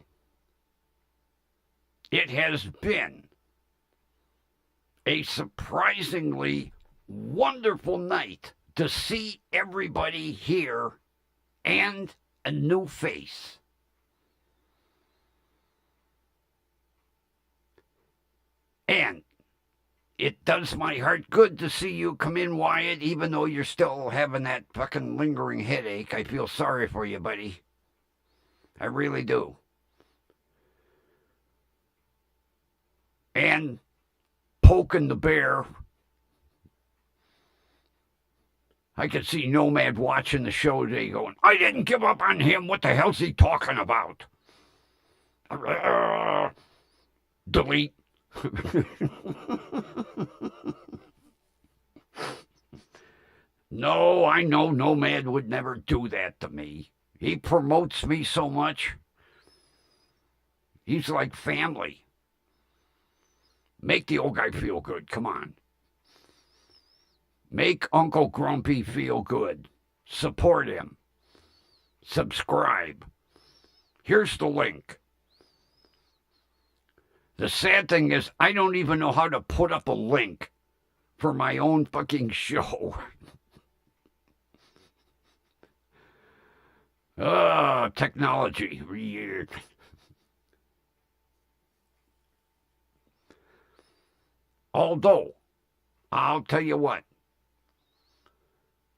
it has been a surprisingly wonderful night to see everybody here and a new face. And it does my heart good to see you come in, Wyatt, even though you're still having that fucking lingering headache. I feel sorry for you, buddy. I really do. And poking the bear. I could see Nomad watching the show today going, I didn't give up on him. What the hell's he talking about? Delete. No, I know Nomad would never do that to me. He promotes me so much. He's like family. Make the old guy feel good. Come on. Make Uncle Grumpy feel good. Support him. Subscribe. Here's the link. The sad thing is, I don't even know how to put up a link for my own fucking show. Technology. Weird. Although, I'll tell you what,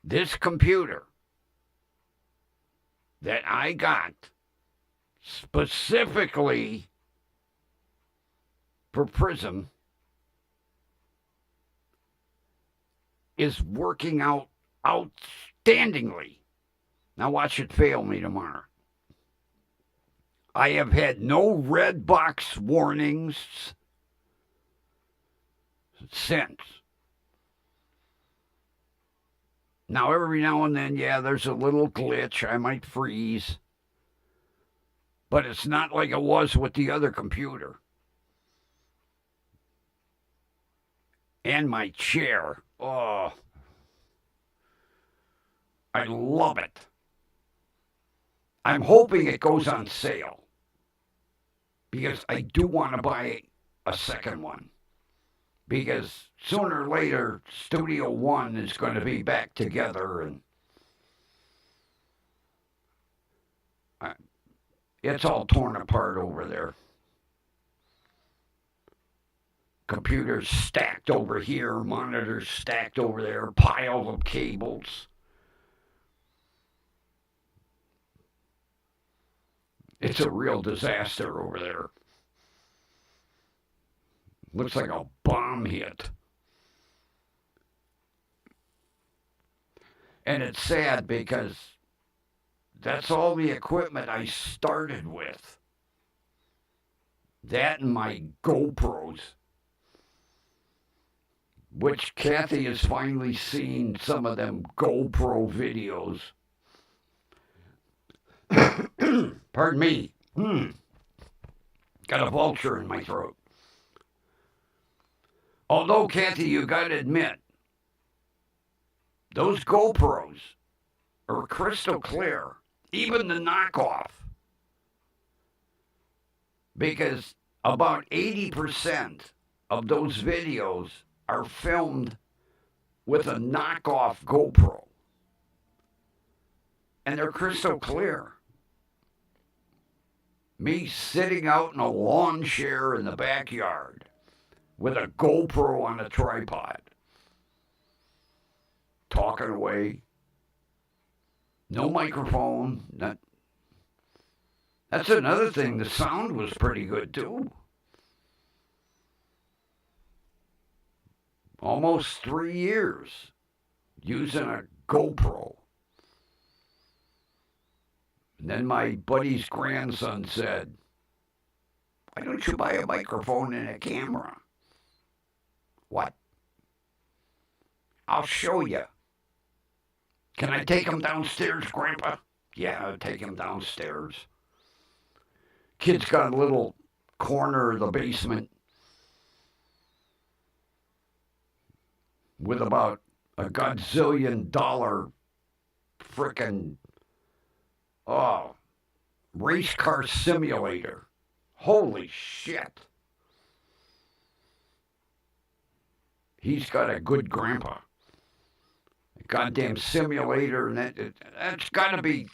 this computer that I got specifically for Prism is working out outstandingly. Now watch it fail me tomorrow. I have had no red box warnings since. Now every now and then, yeah, there's a little glitch. I might freeze. But it's not like it was with the other computer. And my chair. Oh, I love it. I'm hoping it goes on sale because I do want to buy a second one. Because sooner or later, Studio One is going to be back together, and it's all torn apart over there. Computers stacked over here, monitors stacked over there, pile of cables. It's a real disaster over there. Looks like a bomb hit. And it's sad because that's all the equipment I started with. That and my GoPros, which Kathy has finally seen some of them GoPro videos. Pardon me. Got a vulture in my throat. Although, Kathy, you got to admit, those GoPros are crystal clear, even the knockoff, because about 80% of those videos are filmed with a knockoff GoPro. And they're crystal clear. Me sitting out in a lawn chair in the backyard with a GoPro on a tripod, talking away. No microphone. That's another thing. The sound was pretty good, too. Almost 3 years using a GoPro. And then my buddy's grandson said, "Why don't you buy a microphone and a camera?" What? I'll show you. Can I take him downstairs, Grandpa? Yeah, I'll take him downstairs. Kid's got a little corner of the basement with about a godzillion-dollar frickin' race car simulator. Holy shit. He's got a good grandpa. A goddamn simulator, and that's got to be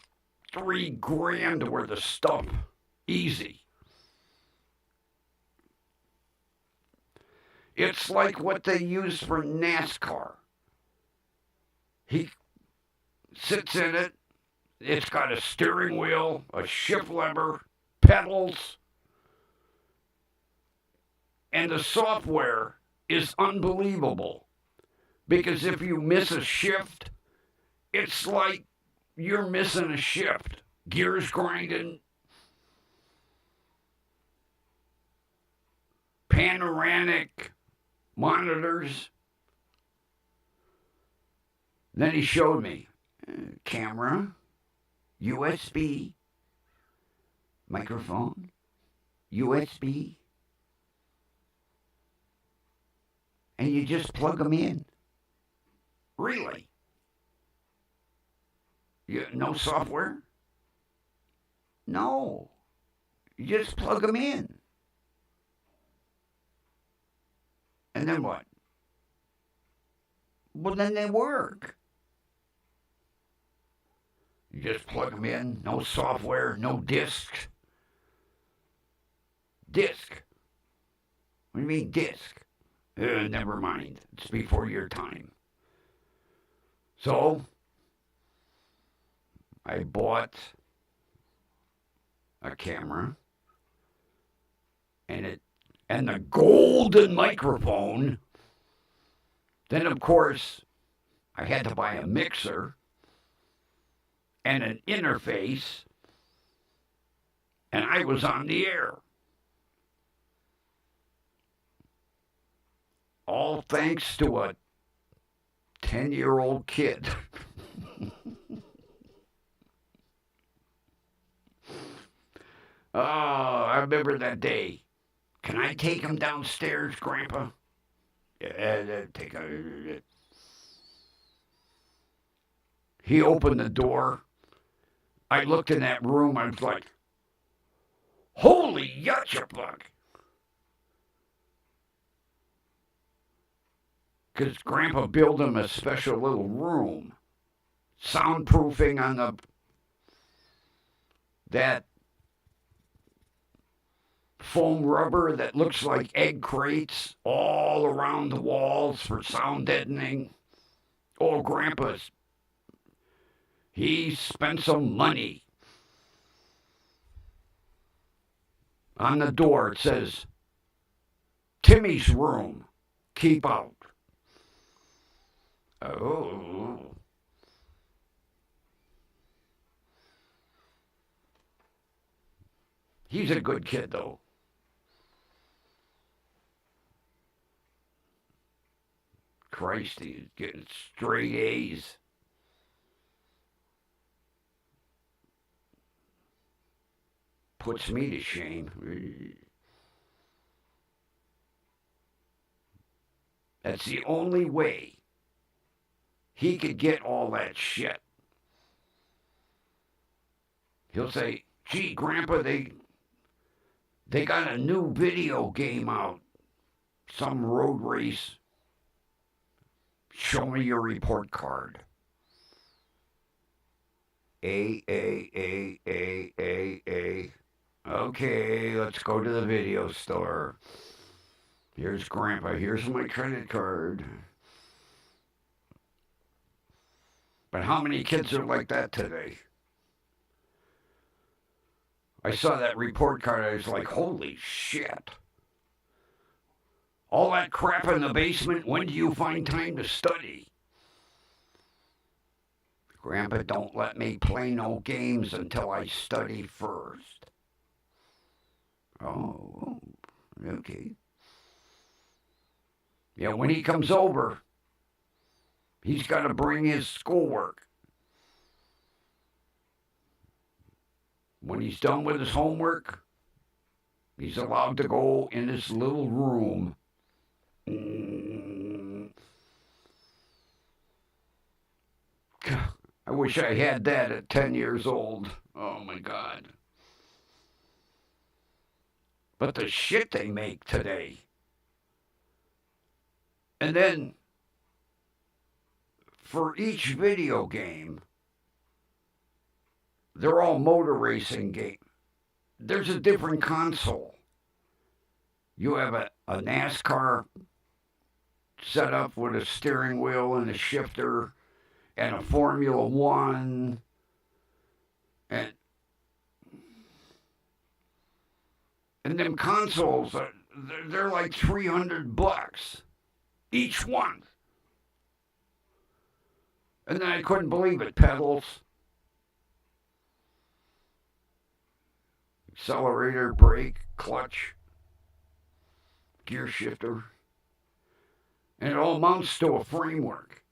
$3,000 worth of stuff. Easy. It's like what they use for NASCAR. He sits in it. It's got a steering wheel, a shift lever, pedals, and the software is unbelievable. Because if you miss a shift, it's like you're missing a shift. Gears grinding, panoramic monitors. Then he showed me camera, USB, microphone, USB, and you just plug them in. Really? No software? No. You just plug them in. And then what? Well, then they work. You just plug them in, no software, no disc. Disc? What do you mean disc? Never mind. It's before your time. So, I bought a camera and the golden microphone. Then, of course, I had to buy a mixer and an interface, and I was on the air. All thanks to a 10-year-old kid. Oh, I remember that day. Can I take him downstairs, Grandpa? Yeah, He opened the door. I looked in that room. I was like, holy yutchapug. Because Grandpa built him a special little room. Soundproofing on that foam rubber that looks like egg crates all around the walls for sound deadening. Oh, he spent some money. On the door it says, Timmy's room, keep out. Oh. He's a good kid, though. Christ, he's getting straight A's. Puts me to shame. That's the only way he could get all that shit. He'll say, gee, Grandpa, they got a new video game out. Some road race. Show me your report card. A. Okay, let's go to the video store. Here's Grandpa. Here's my credit card. But how many kids are like that today? I saw that report card. I was like, holy shit. All that crap in the basement, when do you find time to study? Grandpa, don't let me play no games until I study first. Oh, okay. Yeah, when he comes over, he's got to bring his schoolwork. When he's done with his homework, he's allowed to go in his little room. I wish I had that at 10 years old. Oh my God. But the shit they make today. And then, for each video game, they're all motor racing games. There's a different console. You have a NASCAR set up with a steering wheel and a shifter and a Formula One. And them consoles, they're like $300 each one. And then I couldn't believe it. Pedals, accelerator, brake, clutch, gear shifter. And it all amounts to a framework.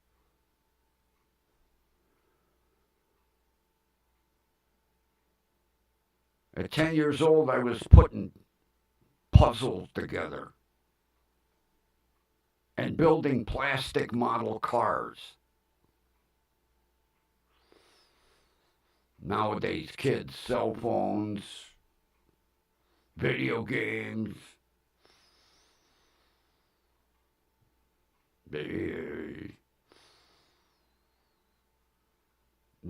At 10 years old, I was putting puzzles together and building plastic model cars. Nowadays, kids, cell phones, video games. Then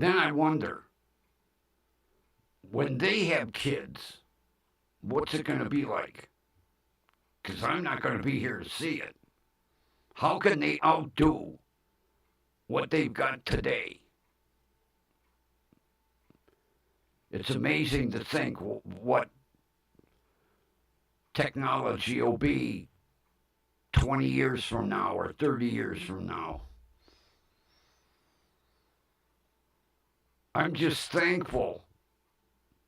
I wonder, when they have kids, what's it going to be like? Because I'm not going to be here to see it. How can they outdo what they've got today? It's amazing to think what technology will be 20 years from now or 30 years from now. I'm just thankful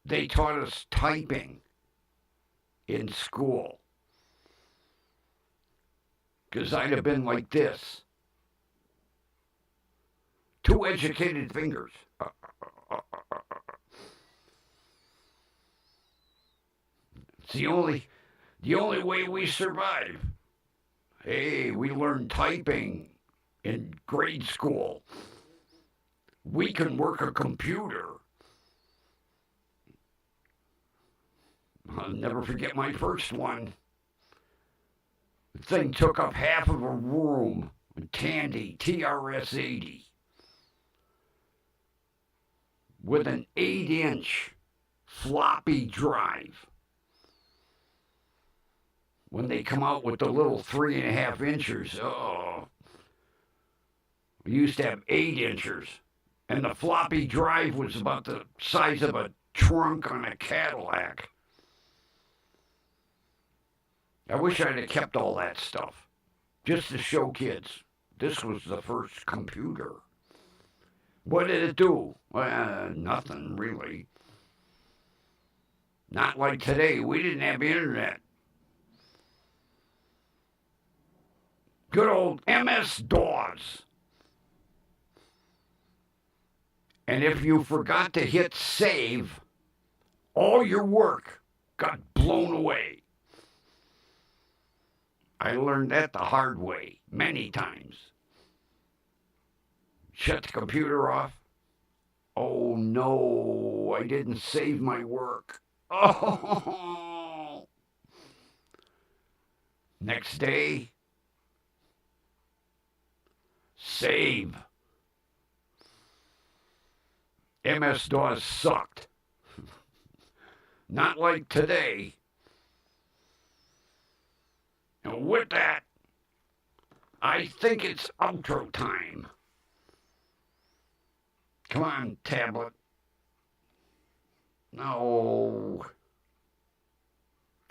they taught us typing in school. Because I'd have been like this. 2 educated fingers. It's the only way we survive. Hey, we learned typing in grade school. We can work a computer. I'll never forget my first one. The thing took up half of a room. A Tandy TRS-80 with an 8-inch floppy drive. When they come out with the little 3.5 inchers, oh, we used to have 8 inchers. And the floppy drive was about the size of a trunk on a Cadillac. I wish I'd have kept all that stuff just to show kids. This was the first computer. What did it do? Nothing really. Not like today. We didn't have internet. Good old MS-DOS. And if you forgot to hit save, all your work got blown away. I learned that the hard way many times. Shut the computer off. Oh no, I didn't save my work. Oh. Next day, save. MS-DOS sucked. Not like today. And with that, I think it's outro time. Come on, tablet. No.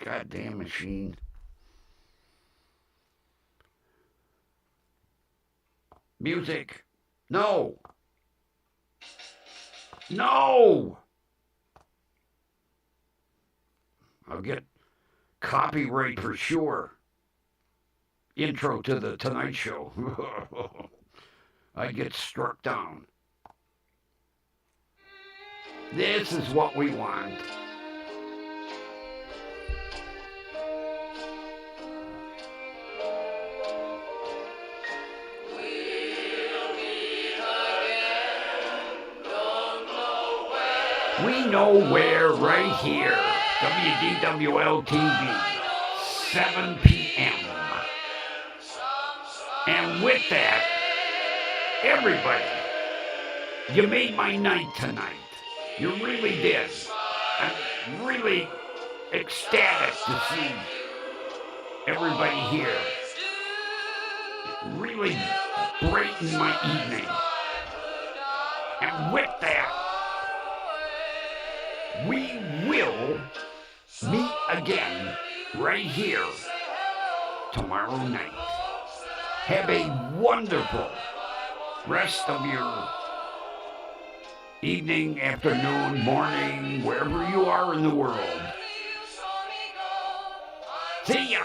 Goddamn machine. Music. No. No. I'll get copyright for sure. Intro to the Tonight Show. I get struck down. This is what we want. We know where, right here. WDWL TV, 7 p.m. And with that, everybody, you made my night tonight. You really did. I'm really ecstatic to see everybody here. It really brightened my evening. And with that, we will meet again right here tomorrow night. Have a wonderful rest of your evening, afternoon, morning, wherever you are in the world. See ya!